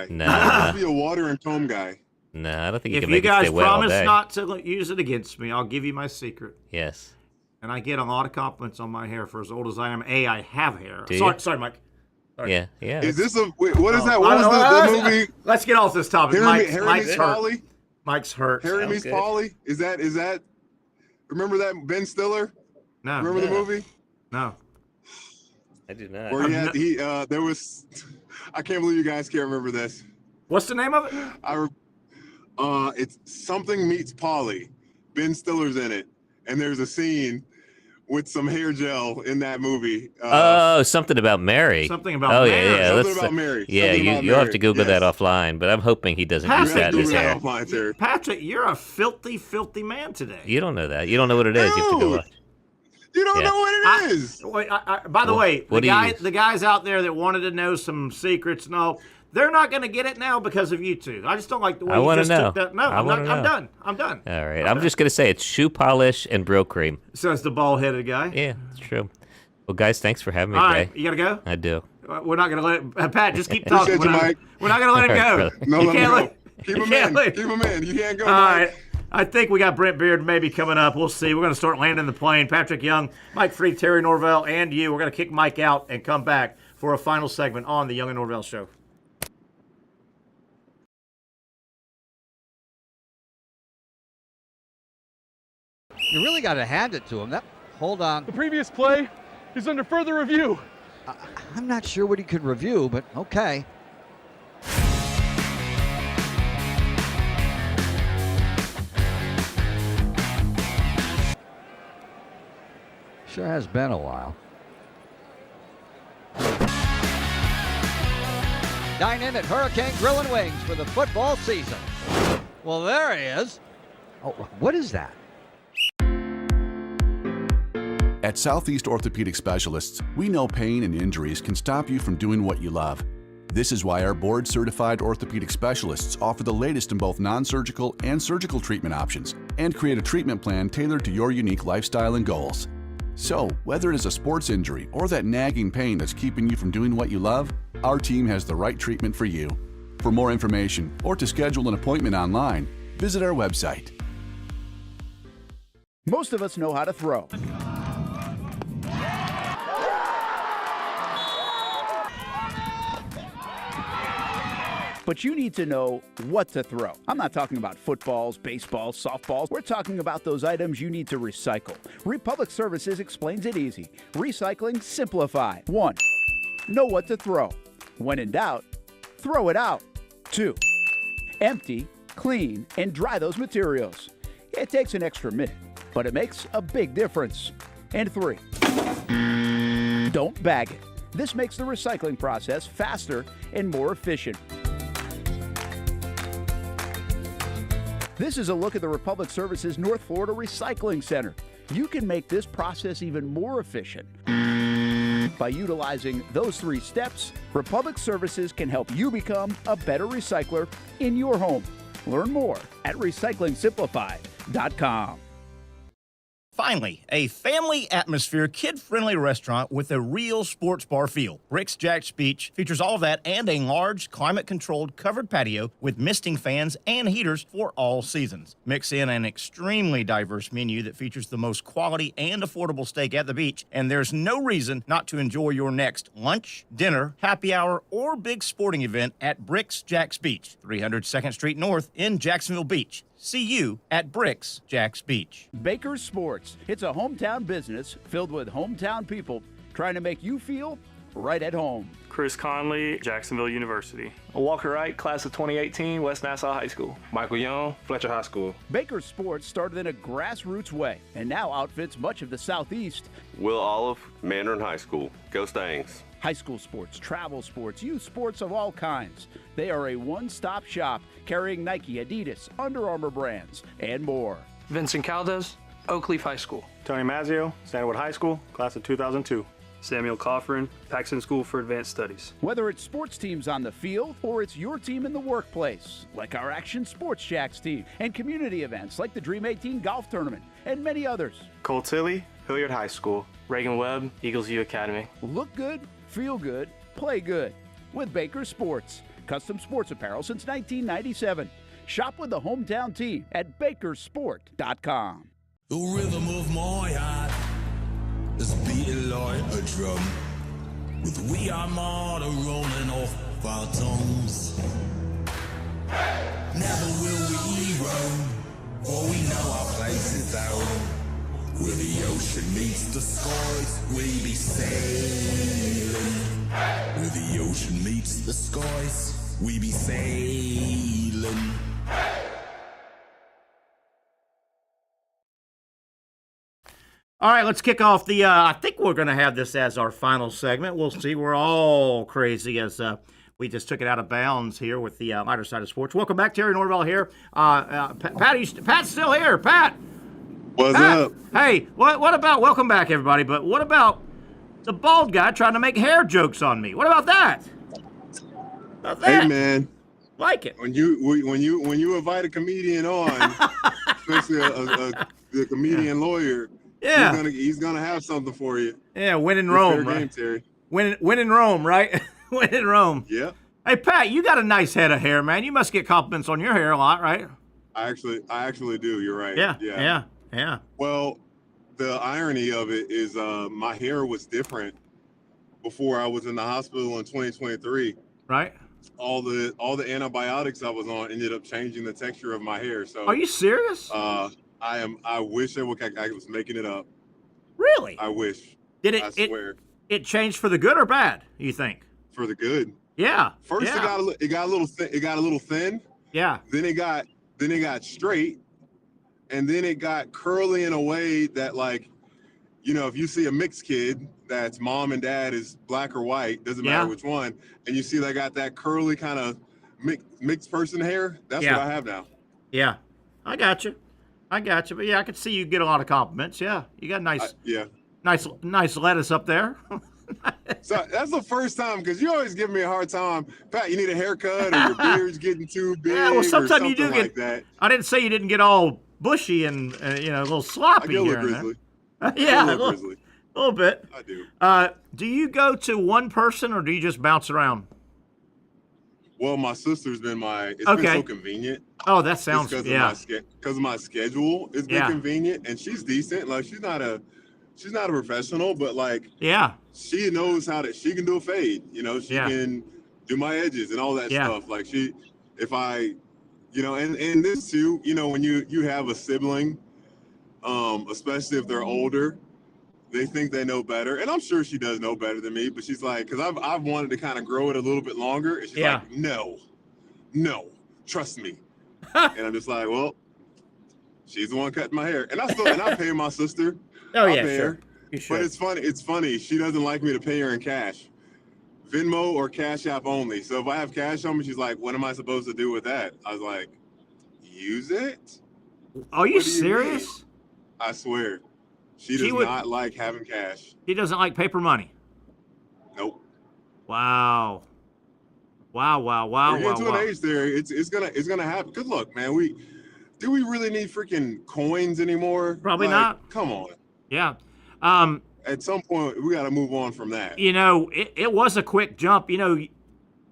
No. You might just be a water and comb guy. No, I don't think you if can you make guys it stay wet all promise day. not to use it against me, I'll give you my secret. Yes. And I get a lot of compliments on my hair for as old as I am. I have hair. Do you? Sorry, Mike. Sorry. Yeah. Is this what is that? What was the movie? Let's get off this topic. Mike's hurt. Polly? Mike's hurt. Harry meets Polly? Is that? Remember that Ben Stiller? No. Remember the movie? No. I do not. Where there was. I can't believe you guys can't remember this. What's the name of it? It's Something Meets Polly. Ben Stiller's in it, and there's a scene with some hair gel in that movie. Something about Mary. Something about Mary. Yeah. Something about Mary. Yeah, you'll have to Google that offline, but I'm hoping he doesn't use that in his hair. Patrick, you're a filthy, filthy man today. You don't know that. You don't know what it is. You have to go watch. You don't know what it is. By the way, the guys out there that wanted to know some secrets, they're not going to get it now because of you two. I just don't like the way you just took that. No, I'm done. I'm done. All right. I'm just going to say it's shoe polish and Bro Cream. Says the bald-headed guy. Yeah, it's true. Well, guys, thanks for having me today. All right, you got to go? I do. We're not going to let Pat, just keep talking. Mike. We're not going to let him go. No, you can't let Keep him in. You can't go, All Mike. right. I think we got Brent Beaird maybe coming up. We'll see. We're going to start landing the plane. Patrick Young, Mike Freed, Terry Norvelle, and you. We're going to kick Mike out and come back for a final segment on the Young and Norvelle Show. You really got to hand it to him. Hold on. The previous play is under further review. I'm not sure what he could review, but okay. Sure has been a while. Dine in at Hurricane Grill and Wings for the football season. Well, there he is. Oh, what is that? At Southeast Orthopedic Specialists, we know pain and injuries can stop you from doing what you love. This is why our board-certified orthopedic specialists offer the latest in both non-surgical and surgical treatment options and create a treatment plan tailored to your unique lifestyle and goals. So, whether it is a sports injury or that nagging pain that's keeping you from doing what you love, Our team has the right treatment for you. For more information or to schedule an appointment online, visit our website. Most of us know how to throw. But you need to know what to throw. I'm not talking about footballs, baseballs, softballs. We're talking about those items you need to recycle. Republic Services explains it easy. Recycling simplified. 1. Know what to throw. When in doubt, throw it out. 2. Empty, clean, and dry those materials. It takes an extra minute, but it makes a big difference. And 3. Don't bag it. This makes the recycling process faster and more efficient. This is a look at the Republic Services North Florida Recycling Center. You can make this process even more efficient. By utilizing those 3 steps, Republic Services can help you become a better recycler in your home. Learn more at recyclingsimplified.com. Finally, a family atmosphere, kid-friendly restaurant with a real sports bar feel. Bricks Jack's Beach features all of that and a large, climate-controlled covered patio with misting fans and heaters for all seasons. Mix in an extremely diverse menu that features the most quality and affordable steak at the beach, and there's no reason not to enjoy your next lunch, dinner, happy hour, or big sporting event at Bricks Jack's Beach, 300 2nd Street North in Jacksonville Beach. See you at Bricks Jack's Beach. Baker's Sports. It's a hometown business filled with hometown people trying to make you feel right at home. Chris Conley, Jacksonville University. Walker Wright, class of 2018, West Nassau High School. Michael Young, Fletcher High School. Baker's Sports started in a grassroots way and now outfits much of the Southeast. Will Olive, Mandarin High School. Go Stangs. High school sports, travel sports, youth sports of all kinds. They are a one-stop shop carrying Nike, Adidas, Under Armour brands, and more. Vincent Caldes, Oakleaf High School. Tony Mazzio, Sandwood High School, class of 2002. Samuel Coffrin, Paxton School for Advanced Studies. Whether it's sports teams on the field or it's your team in the workplace, like our Action Sports Jacks team, and community events like the Dream 18 Golf Tournament, and many others. Cole Tilley, Hilliard High School. Reagan Webb, Eagles View Academy. Look good, feel good, play good with Baker Sports. Custom sports apparel since 1997. Shop with the hometown team at bakersport.com. The rhythm of my heart is beating like a drum, with we are more rolling off our tongues. Never will we roam, for we know our place is down. Where the ocean meets the skies, we be sailing. Where the ocean meets the skies, we be sailing. All right, let's kick off the, I think we're going to have this as our final segment. We'll see. We're all crazy as we just took it out of bounds here with the lighter side of sports. Welcome back, Terry Norvelle here. Pat's still here. Pat. What's Pat, up? Hey, what about, welcome back, everybody, but what about the bald guy trying to make hair jokes on me? What about that? Hey, man. Like it. When you invite a comedian on, especially a comedian lawyer, yeah, he's gonna have something for you. Yeah, win in Rome, right? Game, Terry. Win in Rome, right? Win in Rome. Yeah. Hey, Pat, you got a nice head of hair, man. You must get compliments on your hair a lot, right? I actually do. You're right. Yeah. Well, the irony of it is, my hair was different before I was in the hospital in 2023. Right. All the antibiotics I was on ended up changing the texture of my hair. So. Are you serious? I wish I was making it up. Really? I wish. I swear. It changed for the good or bad, you think? For the good. Yeah. First it got a little thin. Yeah. Then it got straight, and then it got curly in a way that, like, you know, if you see a mixed kid that's mom and dad is black or white, doesn't matter which one, and you see they got that curly kind of mixed person hair, that's what I have now. Yeah. I got you. But yeah, I could see you get a lot of compliments. Yeah. You got nice lettuce up there. So that's the first time, because you always give me a hard time. Pat, you need a haircut, or your beard's getting too big. Yeah, well, sometimes you do like get. That. I didn't say you didn't get all bushy and a little sloppy I here. grizzly. Yeah, a little little bit. I do. Do you go to one person or do you just bounce around? Well, my sister's been it's been so convenient. Oh, that sounds because of my schedule. It's been convenient, and she's decent. Like she's not a professional, but like she knows she can do a fade. You know, she can do my edges and all that stuff. Like and this too. You know, when you have a sibling, especially if they're older, they think they know better, and I'm sure she does know better than me. But she's like, because I've wanted to kind of grow it a little bit longer, and she's like, no, trust me. And I'm just like, well, she's the one cutting my hair, and I pay my sister. Oh I yeah, pay sure. her. But it's funny. She doesn't like me to pay her in cash, Venmo or Cash App only. So if I have cash on me, she's like, what am I supposed to do with that? I was like, use it. Are you serious? I swear. She does not like having cash. She doesn't like paper money. Nope. Wow. We're getting to an age there. It's gonna happen. Good luck, man. Do we really need freaking coins anymore? Probably not. Come on. Yeah. At some point, we got to move on from that. You know, it was a quick jump. You know,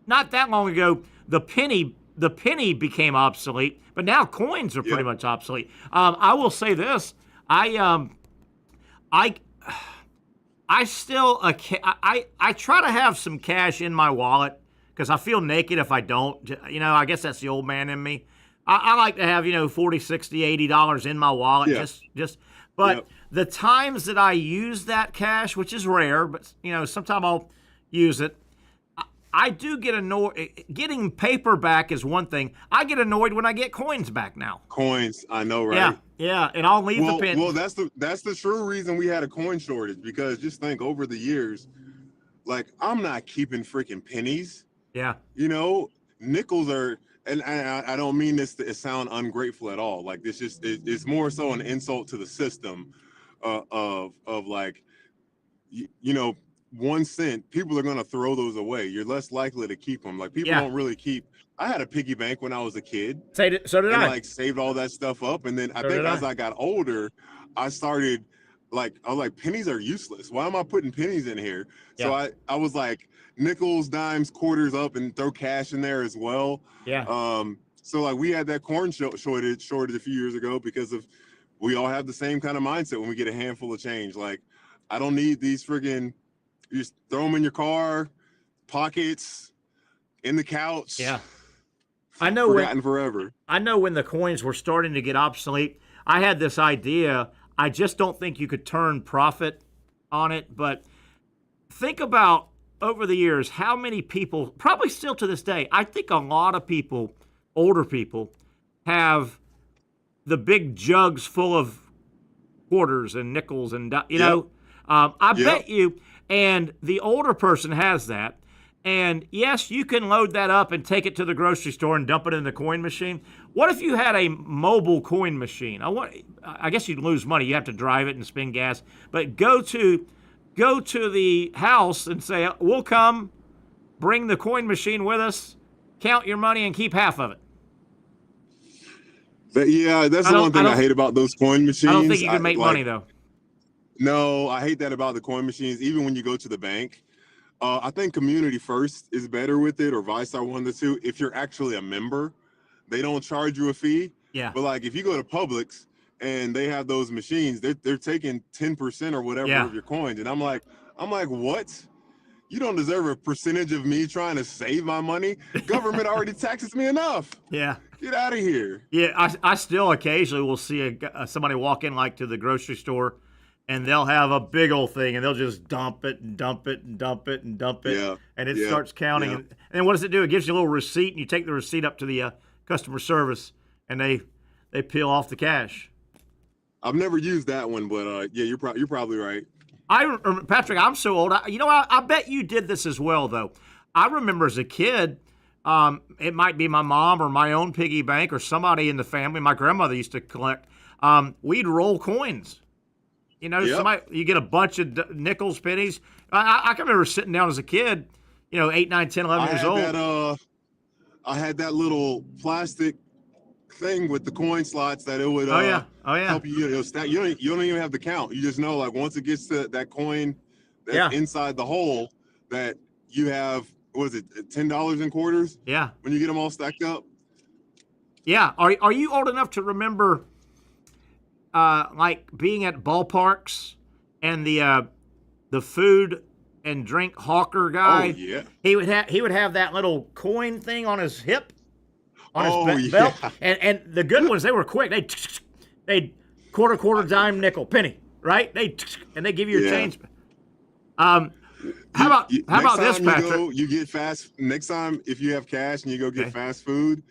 not that long ago, the penny became obsolete, but now coins are pretty much obsolete. I will say this: I still I try to have some cash in my wallet because I feel naked if I don't. You know, I guess that's the old man in me. I like to have, $40, $60, $80 in my wallet. But the times that I use that cash, which is rare, but sometimes I'll use it. I do get annoyed. Getting paper back is one thing. I get annoyed when I get coins back now. Coins, I know, right? Yeah, and I'll leave the pin. Well, that's the true reason we had a coin shortage, because just think over the years, like I'm not keeping freaking pennies. Yeah. Nickels are, and I don't mean this to sound ungrateful at all. Like this it's more so an insult to the system of like, 1 cent, people are going to throw those away. You're less likely to keep them. Like people don't really keep. I had a piggy bank when I was a kid. So did I. Like saved all that stuff up, and then I think as I got older, I started I was like, pennies are useless. Why am I putting pennies in here? So I was like nickels, dimes, quarters up, and throw cash in there as well. Yeah. So like we had that corn shortage a few years ago because we all have the same kind of mindset when we get a handful of change. Like I don't need these friggin'. You just throw them in your car, pockets, in the couch. Yeah. I know forgotten forever. I know when the coins were starting to get obsolete, I had this idea. I just don't think you could turn profit on it. But think about over the years how many people, probably still to this day, I think a lot of people, older people, have the big jugs full of quarters and nickels and I bet you. And the older person has that. And yes, you can load that up and take it to the grocery store and dump it in the coin machine. What if you had a mobile coin machine? I guess you'd lose money. You have to drive it and spend gas. But go to the house and say, we'll come, bring the coin machine with us, count your money, and keep half of it. That's the one thing I hate about those coin machines. I don't think you can make money, though. No, I hate that about the coin machines. Even when you go to the bank, I think Community First is better with it, or ViStar, one of the two. If you're actually a member, they don't charge you a fee. Yeah. But like if you go to Publix and they have those machines, they're taking 10% or whatever of your coins, and I'm like, what? You don't deserve a percentage of me trying to save my money. Government already taxes me enough. Yeah. Get out of here. Yeah, I still occasionally will see somebody walk in like to the grocery store. And they'll have a big old thing, and they'll just dump it and dump it and dump it and dump it, and it starts counting. Yeah. And what does it do? It gives you a little receipt, and you take the receipt up to the customer service, and they peel off the cash. I've never used that one, but you're probably right. Patrick, I'm so old. I bet you did this as well, though. I remember as a kid, it might be my mom or my own piggy bank or somebody in the family. My grandmother used to collect. We'd roll coins. You get a bunch of nickels, pennies. I can remember sitting down as a kid, 8, 9, 10, 11 years old. I had that little plastic thing with the coin slots that it would help you. You don't even have to count. You just know, like, once it gets to that coin that's inside the hole, that you have, what is it, $10 in quarters? Yeah. When you get them all stacked up. Yeah. Are you old enough to remember, like, being at ballparks and the food and drink hawker guy? Oh, yeah. He would have that little coin thing on his hip, on his belt. And the good ones, they were quick. They'd quarter, dime, nickel, penny, right? They give you your change. How about this, Patrick? You get fast. Next time, if you have cash and you go get fast food,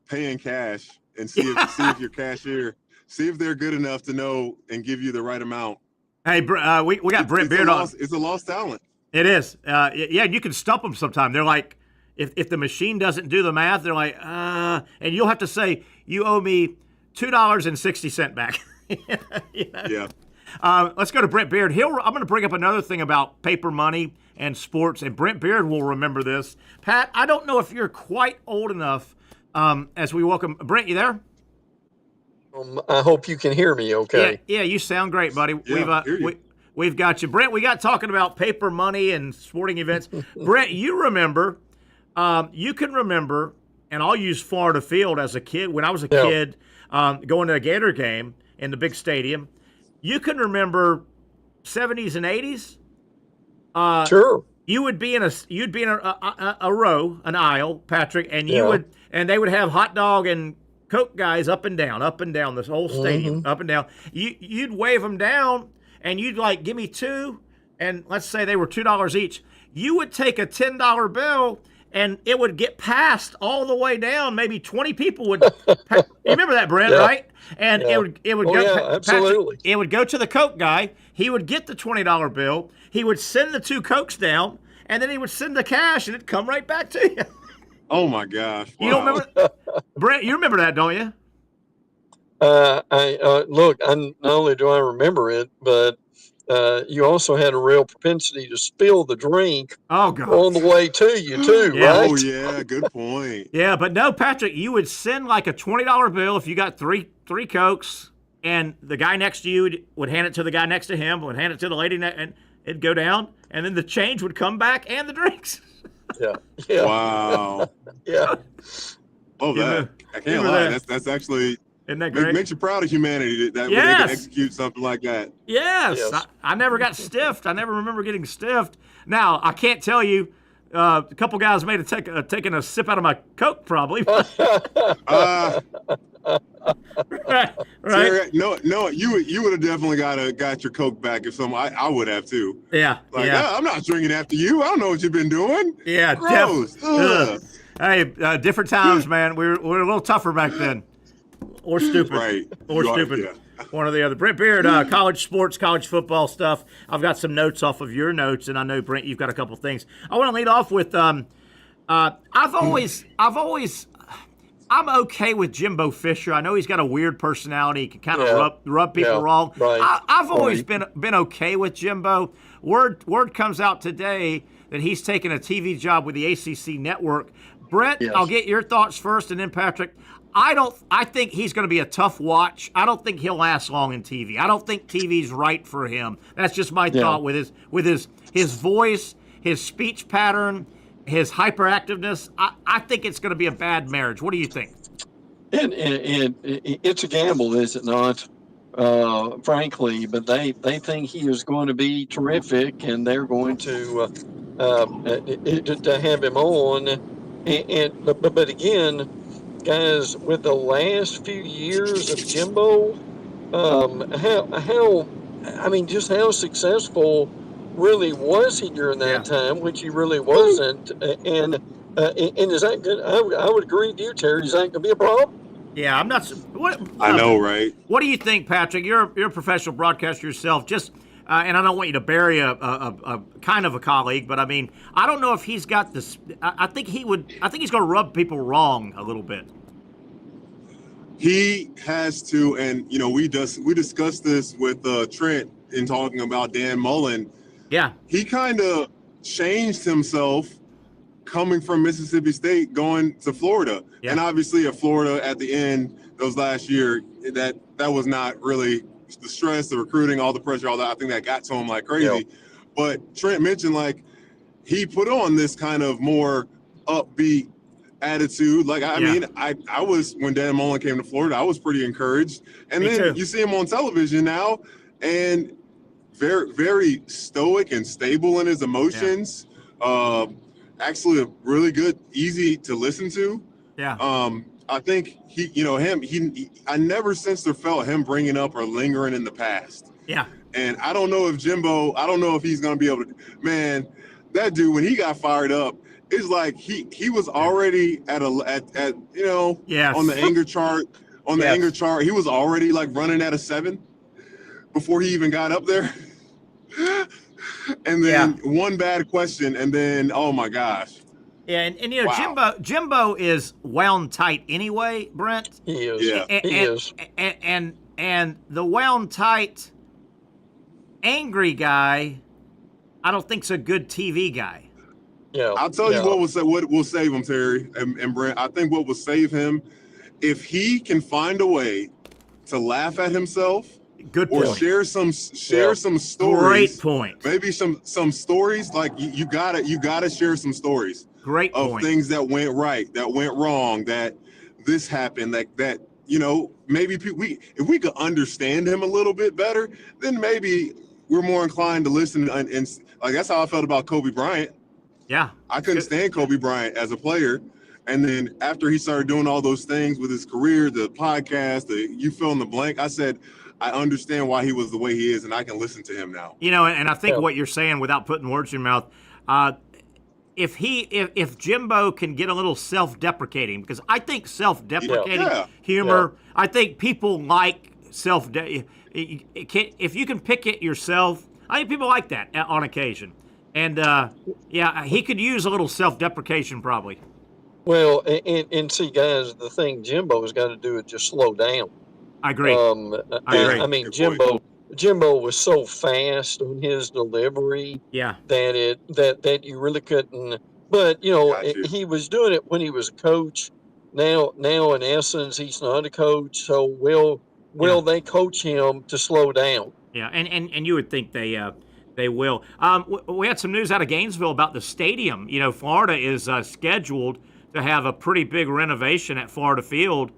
pay in cash and see if your cashier, see if they're good enough to know and give you the right amount. Hey, we got Brent Beaird on. It's a lost talent. It is. Yeah, you can stump them sometime. They're like, if the machine doesn't do the math, they're like, and you'll have to say, you owe me $2.60 back. Yeah. Let's go to Brent Beaird. I'm going to bring up another thing about paper money and sports, and Brent Beaird will remember this. Pat, I don't know if you're quite old enough as we welcome Brent. You there? I hope you can hear me okay. Yeah, you sound great, buddy. Yeah, We've got you. Brent, we got talking about paper money and sporting events. Brent, you remember, you can remember, and I'll use Florida Field as a kid. When I was a kid going to a Gator game in the big stadium, you can remember 70s and 80s. Sure. You would be in a row, an aisle, Patrick, and they would have hot dog and Coke guys up and down this whole stadium, up and down. You'd wave them down, and you'd like, give me two, and let's say they were $2 each. You would take a $10 bill, and it would get passed all the way down. Maybe 20 people would. You remember that, Brent, right? And it would go. Yeah, absolutely. Patrick, it would go to the Coke guy. He would get the $20 bill. He would send the two Cokes down, and then he would send the cash, and it'd come right back to you. Oh my gosh! Wow. You don't remember, Brent? You remember that, don't you? Look. Not only do I remember it, but you also had a real propensity to spill the drink. Oh God! On the way to you too, right? Oh yeah, good point. Yeah, but no, Patrick, you would send like a $20 bill if you got three Cokes, and the guy next to you would hand it to the guy next to him, would hand it to the lady, and it'd go down, and then the change would come back and the drinks. Yeah. Wow. Yeah. Oh, I can't lie. That's actually. Isn't that great? It makes you proud of humanity that when they can execute something like that. Yes. I never got stiffed. I never remember getting stiffed. Now, I can't tell you. A couple guys may have taken a sip out of my Coke, probably. Right. Sarah, no, you would have definitely got your Coke back if I would have too. Yeah. I'm not drinking after you. I don't know what you've been doing. Yeah. Gross. Hey, different times, man. We were a little tougher back then. Or stupid. Right. Or stupid. Yeah. One or the other. Brent Beaird, college sports, college football stuff. I've got some notes off of your notes, and I know, Brent, you've got a couple things. I want to lead off with I'm okay with Jimbo Fisher. I know he's got a weird personality. He can kind of rub people wrong. Right. I've always been okay with Jimbo. Word comes out today that he's taking a TV job with the ACC network. Brent, I'll get your thoughts first, and then Patrick. I think he's going to be a tough watch. I don't think he'll last long in TV. I don't think TV's right for him. That's just my thought with his voice, his speech pattern, his hyperactiveness. I think it's going to be a bad marriage. What do you think? And it's a gamble, is it not? Frankly, but they think he is going to be terrific, and they're going to have him on. But again, guys, with the last few years of Jimbo, how successful really was he during that time, which he really wasn't, and is that good? I would agree with you, Terry. Is that going to be a problem? Yeah, I'm not. I know, right? What do you think, Patrick? You're a professional broadcaster yourself. Just and I don't want you to bury a kind of a colleague, but I mean, I don't know if he's got this. I think he's going to rub people wrong a little bit. He has to, and we discussed this with Trent in talking about Dan Mullen. Yeah, he kind of changed himself coming from Mississippi State going to Florida. Yeah. And obviously at Florida at the end, those last year, that was not really the stress, the recruiting, all the pressure, all that. I think that got to him like crazy. Yeah. But Trent mentioned, like, he put on this kind of more upbeat attitude. Like, I mean, I was, when Dan Mullen came to Florida, I was pretty encouraged. And then you see him on television now, and very, very stoic and stable in his emotions. Actually a really good, easy to listen to. Yeah. I think I never sensed or felt him bringing up or lingering in the past. Yeah. And I don't know if Jimbo, I don't know if he's going to be able to, man, that dude, when he got fired up, it's like he was already at on the anger chart, anger chart, he was already like running at a 7 before he even got up there. And then one bad question, and then, oh my gosh. Yeah, and you know, Jimbo is wound tight anyway, Brent. He is. Yeah. He is. And the wound tight, angry guy, I don't think's a good TV guy. Yeah. I'll tell you what will save him, Terry and Brent. I think what will save him, if he can find a way to laugh at himself. Good or point. share some stories. Great point. Maybe some stories, like you gotta share some stories. Great of point. Things that went right, that went wrong, that this happened, that maybe if we could understand him a little bit better, then maybe we're more inclined to listen. And like, that's how I felt about Kobe Bryant. Yeah, I couldn't stand Kobe Bryant as a player. And then after he started doing all those things with his career, the podcast, you fill in the blank, I said, I understand why he was the way he is, and I can listen to him now. You know, and I think what you're saying, without putting words in your mouth, if Jimbo can get a little self-deprecating, because I think self-deprecating humor, I think people like if you can pick it yourself, I think people like that on occasion. And he could use a little self-deprecation probably. Well, and see, guys, the thing Jimbo's got to do is just slow down. I agree. I mean, Jimbo was so fast on his delivery. Yeah. That you really couldn't. But he was doing it when he was a coach. Now, in essence, he's not a coach. So will they coach him to slow down? Yeah, and you would think they will. We had some news out of Gainesville about the stadium. You know, Florida is scheduled to have a pretty big renovation at Florida Field.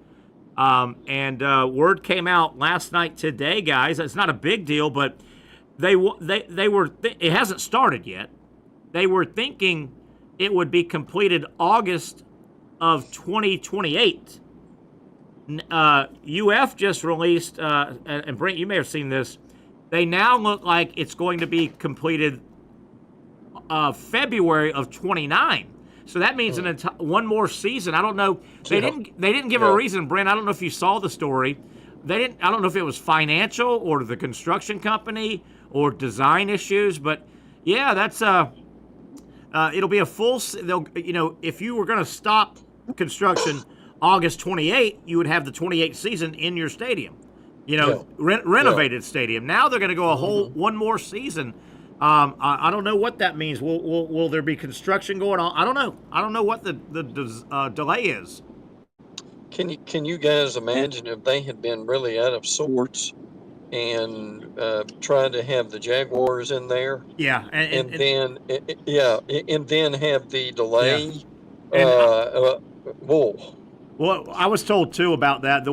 And word came out last night today, guys. It's not a big deal, but they were. It hasn't started yet. They were thinking it would be completed August of 2028. UF just released, and Brent, you may have seen this. They now look like it's going to be completed February of 29. So that means one more season. I don't know. They didn't give a reason, Brent. I don't know if you saw the story. I don't know if it was financial or the construction company or design issues, but yeah, that's it'll be a full. If you were going to stop construction August 28, you would have the 28 season in your stadium. Renovated stadium. Now they're going to go a whole one more season. I don't know what that means. Will there be construction going on? I don't know. I don't know what the delay is. Can you guys imagine if they had been really out of sorts and tried to have the Jaguars in there? Yeah, and then have the delay. Yeah. Well, I was told too about that. The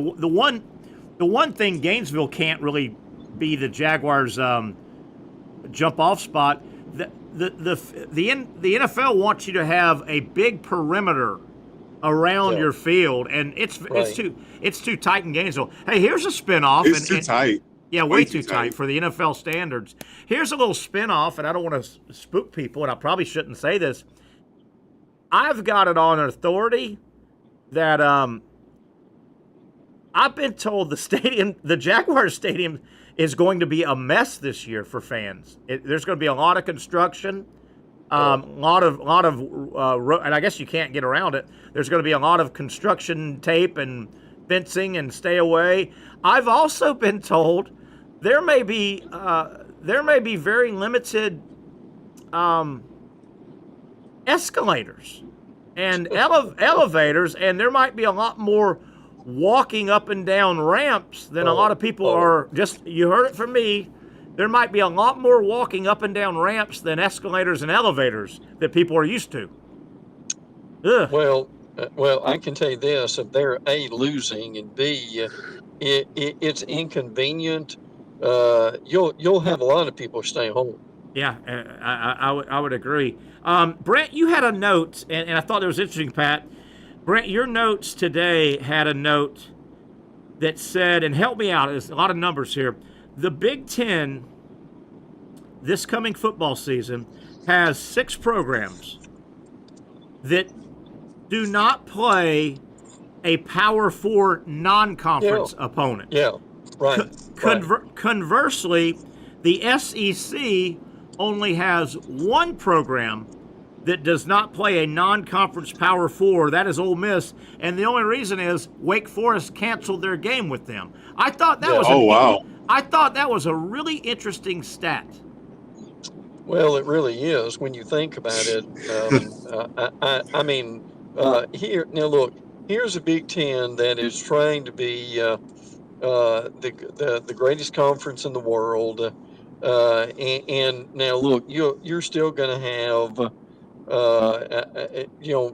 one thing Gainesville can't really be the Jaguars' jump off spot. The NFL wants you to have a big perimeter around your field, and it's too tight in Gainesville. Hey, here's a spinoff. It's too tight. Yeah, way too tight for the NFL standards. Here's a little spinoff, and I don't want to spook people, and I probably shouldn't say this. I've got it on authority that I've been told the Jaguars stadium is going to be a mess this year for fans. There's going to be a lot of construction, and I guess you can't get around it. There's going to be a lot of construction tape and fencing and stay away. I've also been told there may be very limited escalators and elevators, and there might be a lot more walking up and down ramps than a lot of people are. Just, you heard it from me. There might be a lot more walking up and down ramps than escalators and elevators that people are used to. Ugh. Well, I can tell you this: if they're A, losing, and B, it's inconvenient, you'll have a lot of people stay home. Yeah, I would agree. Brent, you had a note, and I thought it was interesting, Pat. Brent, your notes today had a note that said, and help me out, there's a lot of numbers here. The Big Ten, this coming football season, has 6 programs that do not play a Power 4 non-conference opponent. Yeah, right. Conversely, the SEC only has 1 program that does not play a non-conference Power 4. That is Ole Miss, and the only reason is Wake Forest canceled their game with them. I thought that was I thought that was a really interesting stat. Well, it really is when you think about it. Here now, look. Here's a Big Ten that is trying to be the greatest conference in the world, and now look, you're still going to have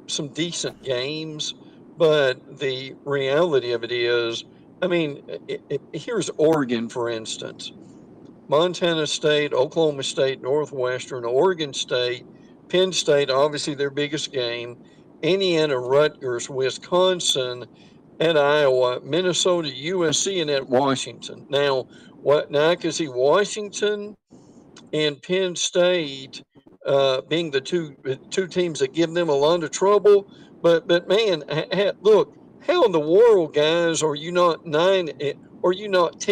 some decent games, but the reality of it is, here's Oregon, for instance. Montana State, Oklahoma State, Northwestern, Oregon State, Penn State, obviously their biggest game, Indiana, Rutgers, Wisconsin, at Iowa, Minnesota, USC, and at Washington. Now I can see Washington and Penn State being the two teams that give them a lot of trouble. But man, look, how in the world, guys, are you not 10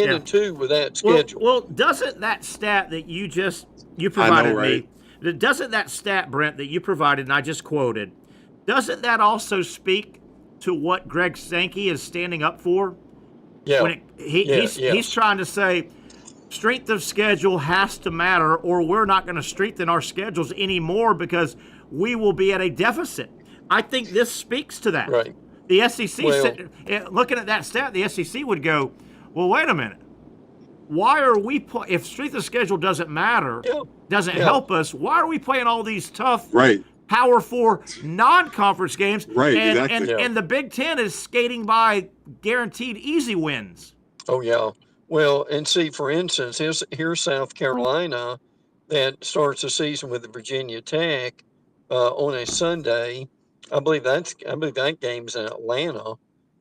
and 2 with that schedule? Well, doesn't that stat that you provided me, doesn't that stat, Brent, that you provided and I just quoted, doesn't that also speak to what Greg Sankey is standing up for? Yeah. When he's trying to say strength of schedule has to matter, or we're not going to strengthen our schedules anymore because we will be at a deficit. I think this speaks to that. Right. The SEC, looking at that stat, the SEC would go, well, wait a minute. Why are we if strength of schedule doesn't matter, doesn't help us, why are we playing all these tough Power 4 non-conference games? Right, and the Big Ten is skating by guaranteed easy wins. Oh, yeah. Well, and see, for instance, here's South Carolina that starts the season with Virginia Tech on a Sunday. I believe that game's in Atlanta.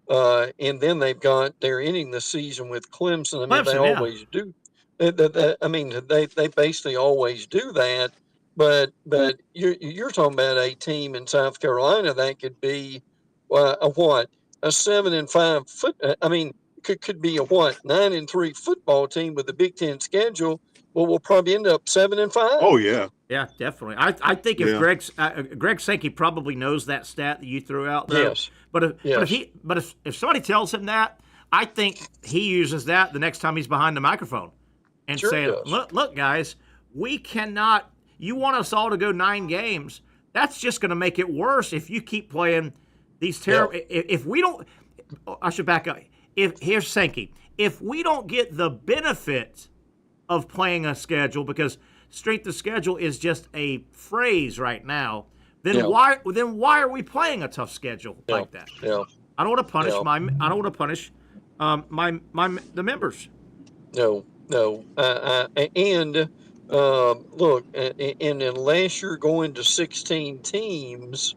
And then they're ending the season with Clemson. They always do. They basically always do that. But you're talking about a team in South Carolina that could be a 7-5 could be a 9-3 football team with the Big Ten schedule. Well, we'll probably end up 7-5. Oh yeah, definitely. I think if Greg Sankey probably knows that stat that you threw out there. Yes. But if somebody tells him that, I think he uses that the next time he's behind the microphone and saying, "Look, guys, we cannot. You want us all to go 9 games? That's just going to make it worse if you keep playing these terrible. If we don't, I should back up. Here's Sankey. If we don't get the benefit of playing a schedule, because strength of schedule is just a phrase right now, then why are we playing a tough schedule like that? Yeah. I don't want to punish the members. No. Look, and unless you're going to 16 teams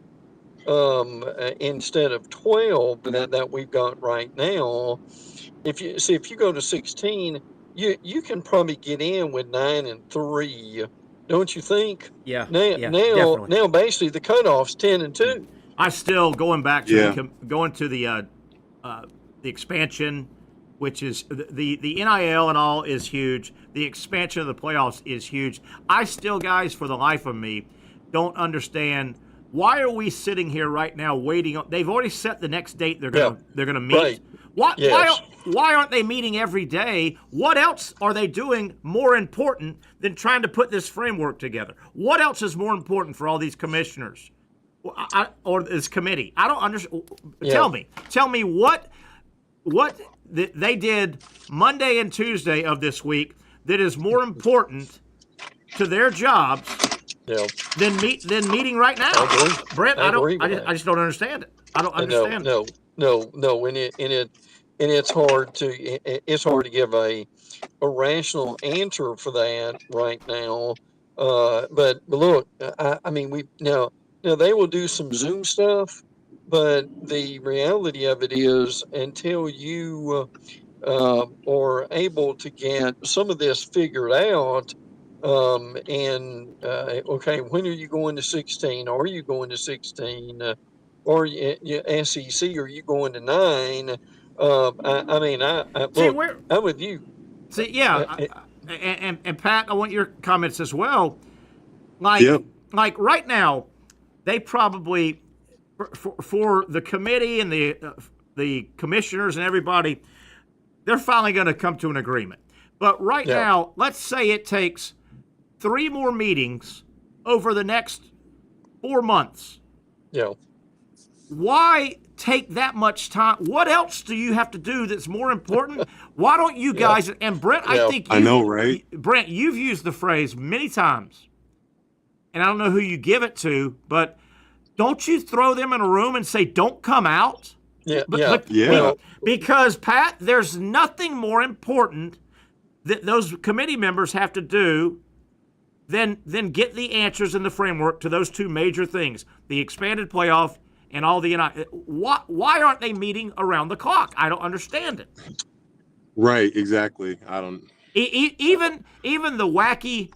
instead of 12 that we've got right now, if you go to 16, you can probably get in with 9-3, don't you think? Yeah. Now basically the cutoff's 10-2. I still going to the expansion, which is the NIL and all is huge. The expansion of the playoffs is huge. I still, guys, for the life of me, don't understand Why are we sitting here right now waiting on? They've already set the next date they're gonna meet. Right. Why, Yes. why aren't they meeting every day? What else are they doing more important than trying to put this framework together? What else is more important for all these commissioners or this committee? I don't understand. Yeah. Tell me what they did Monday and Tuesday of this week that is more important to their jobs than meeting right now. I agree. Brent, I I just don't understand it. I don't understand it. No, and it's hard to give a rational answer for that right now. But look, I mean, now they will do some Zoom stuff, but the reality of it is until you are able to get some of this figured out. Okay, when are you going to 16? Are you going to 16? Or SEC? Are you going to 9? I'm with you. See, yeah, and Pat, I want your comments as well. Like right now, they probably for the committee and the commissioners and everybody, they're finally going to come to an agreement. But right now, let's say it takes 3 more meetings over the next 4 months. Yeah. Why take that much time? What else do you have to do that's more important? Why don't you guys, and Brent, I know, right? Brent, you've used the phrase many times, and I don't know who you give it to, but don't you throw them in a room and say, don't come out? Because, Pat, there's nothing more important that those committee members have to do than get the answers in the framework to those 2 major things, the expanded playoff and all the why aren't they meeting around the clock? I don't understand it. Right, exactly. I don't. Even the wacky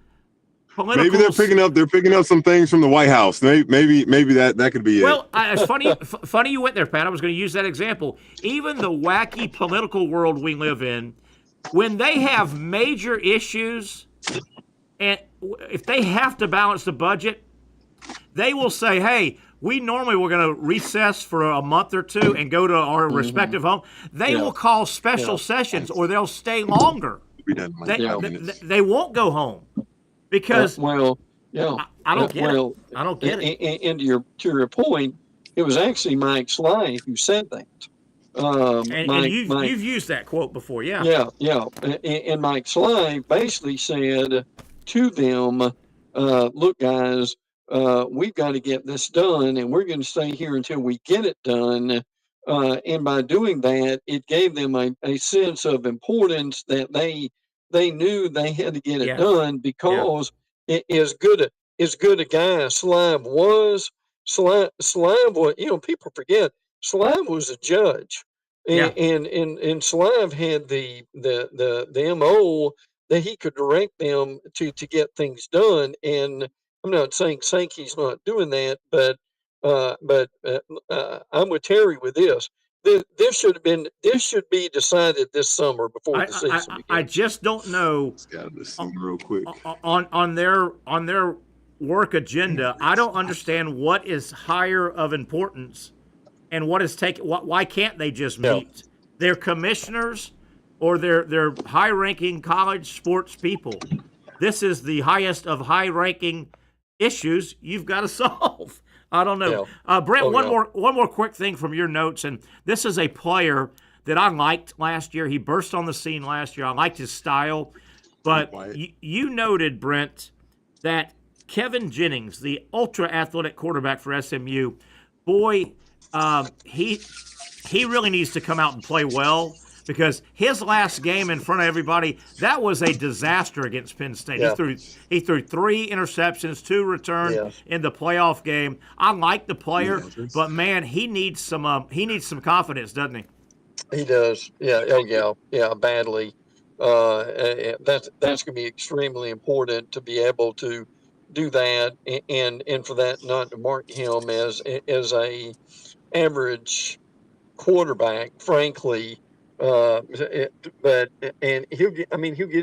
political. Maybe they're picking up some things from the White House. Maybe that could be it. Well, it's funny you went there, Pat. I was going to use that example. Even the wacky political world we live in, when they have major issues, and if they have to balance the budget, they will say, hey, we normally were going to recess for a month or 2 and go to our respective home. They will call special sessions or they'll stay longer. They won't go home because I don't get it. I don't get it. And to your point, it was actually Mike Sly who said that. And you've used that quote before, yeah. And Mike Sly basically said to them, look, guys, we've got to get this done, and we're going to stay here until we get it done. And by doing that, it gave them a sense of importance that they knew they had to get it done because as good a guy Slav was, people forget Slav was a judge, and Slav had the MO that he could direct them to get things done. And I'm not saying Sankey's not doing that, but I'm with Terry with this. This should be decided this summer before the season begins. I just don't know. Real quick. On their work agenda, I don't understand what is higher of importance and what is taken. Why can't they just meet? They're commissioners or they're high-ranking college sports people. This is the highest of high-ranking issues you've got to solve. I don't know. Brent, one more quick thing from your notes, and this is a player that I liked last year. He burst on the scene last year. I liked his style. But you noted, Brent, that Kevin Jennings, the ultra-athletic quarterback for SMU, boy, he really needs to come out and play well because his last game in front of everybody, that was a disaster against Penn State. Yeah. He threw 3 interceptions, 2 returned in the playoff game. I like the player, but man, he needs some confidence, doesn't he? He does. Yeah, badly. That's going to be extremely important to be able to do that, and for that not to mark him as a average quarterback, frankly. he'll get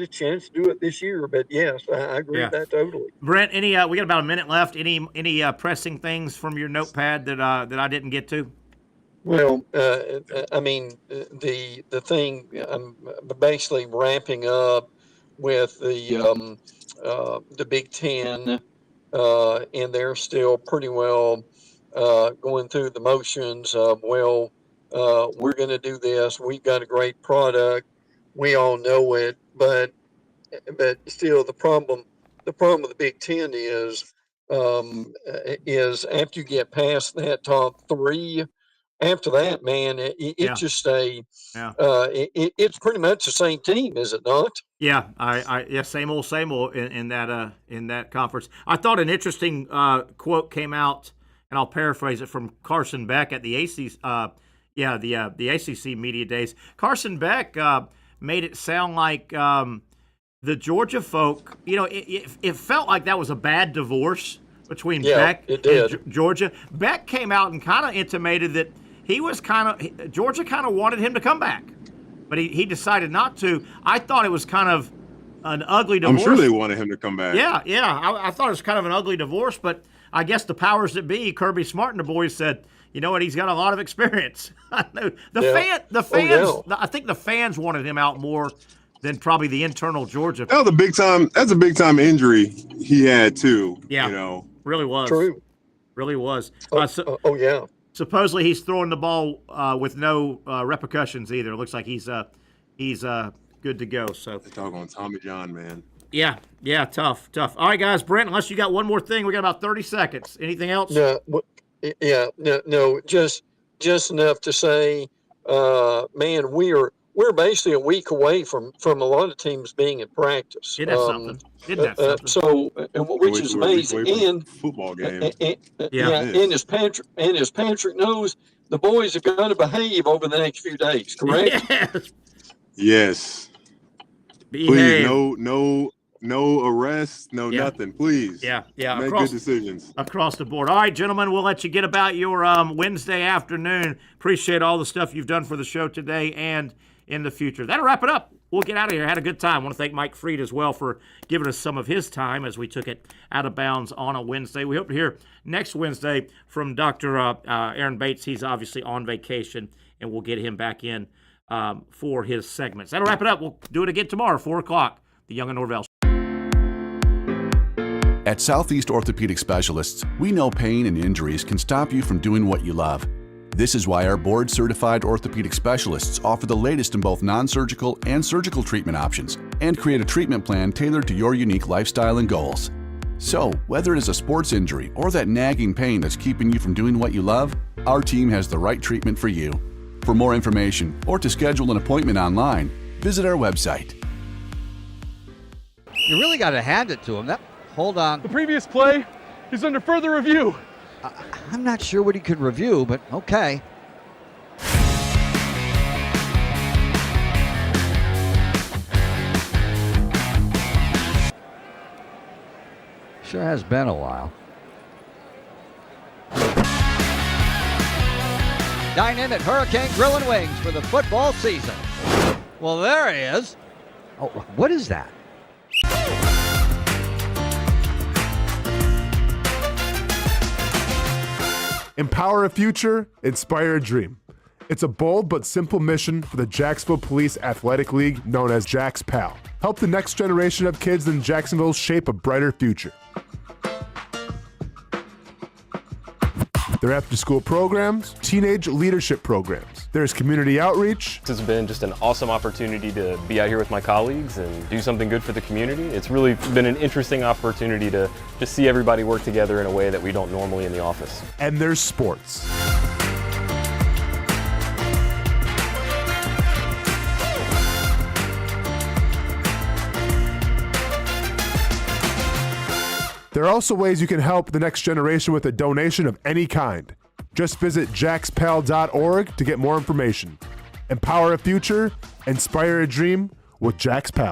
a chance to do it this year. But yes, I agree with that totally. Brent, we got about a minute left. Any pressing things from your notepad that I didn't get to? Well, the thing I'm basically wrapping up with the Big Ten, and they're still pretty well going through the motions of, we're going to do this. We've got a great product. We all know it, but still the problem with the Big Ten is after you get past that top three, after that, man, it's just it's pretty much the same team, is it not? Yeah, same old in that conference. I thought an interesting quote came out, and I'll paraphrase it, from Carson Beck at the ACC. The ACC media days. Carson Beck made it sound like the Georgia folk. It felt like that was a bad divorce between Beck and Georgia. Beck came out and kind of intimated that Georgia kind of wanted him to come back, but he decided not to. I thought it was kind of an ugly divorce. I'm sure they wanted him to come back. Yeah. I thought it was kind of an ugly divorce, but I guess the powers that be, Kirby Smart and the boys, said, you know what, he's got a lot of experience. The fans, I think the fans wanted him out more than probably the internal Georgia. That's a big time injury he had too. Yeah, really was. True. Really was. Yeah. Supposedly he's throwing the ball with no repercussions either. It looks like he's good to go. So they're talking on Tommy John, man. Yeah, tough. All right, guys, Brent, unless you got one more thing, we got about 30 seconds. Anything else? No, just enough to say, man, we're basically a week away from a lot of teams being in practice. Isn't that something? So, which is amazing. And football game. And as Patrick knows, the boys are going to behave over the next few days. Correct? Yes. Behave. Please, no arrests, nothing. Please. Yeah. Make good decisions across the board. All right, gentlemen, we'll let you get about your Wednesday afternoon. Appreciate all the stuff you've done for the show today and in the future. That'll wrap it up. We'll get out of here. Had a good time. I want to thank Mike Freed as well for giving us some of his time as we took it out of bounds on a Wednesday. We hope to hear next Wednesday from Dr. Aaron Bates. He's obviously on vacation, and we'll get him back in for his segments. That'll wrap it up. We'll do it again tomorrow, 4 o'clock. The Young and Norvelle. At Southeast Orthopedic Specialists, we know pain and injuries can stop you from doing what you love. This is why our board-certified orthopedic specialists offer the latest in both non-surgical and surgical treatment options and create a treatment plan tailored to your unique lifestyle and goals. So, whether it is a sports injury or that nagging pain that's keeping you from doing what you love, our team has the right treatment for you. For more information or to schedule an appointment online, visit our website. You really got to hand it to him. Hold on. The previous play is under further review. I'm not sure what he could review, but okay. Sure has been a while. Dynamic Hurricane Grill and Wings for the football season. Well, there he is. Oh, what is that? Empower a future, inspire a dream. It's a bold but simple mission for the Jacksonville Police Athletic League known as Jax PAL. Help the next generation of kids in Jacksonville shape a brighter future. Their after-school programs, teenage leadership programs. There's community outreach. This has been just an awesome opportunity to be out here with my colleagues and do something good for the community. It's really been an interesting opportunity to just see everybody work together in a way that we don't normally in the office. And there's sports. There are also ways you can help the next generation with a donation of any kind. Just visit jaxpal.org to get more information. Empower a future, inspire a dream with Jax PAL.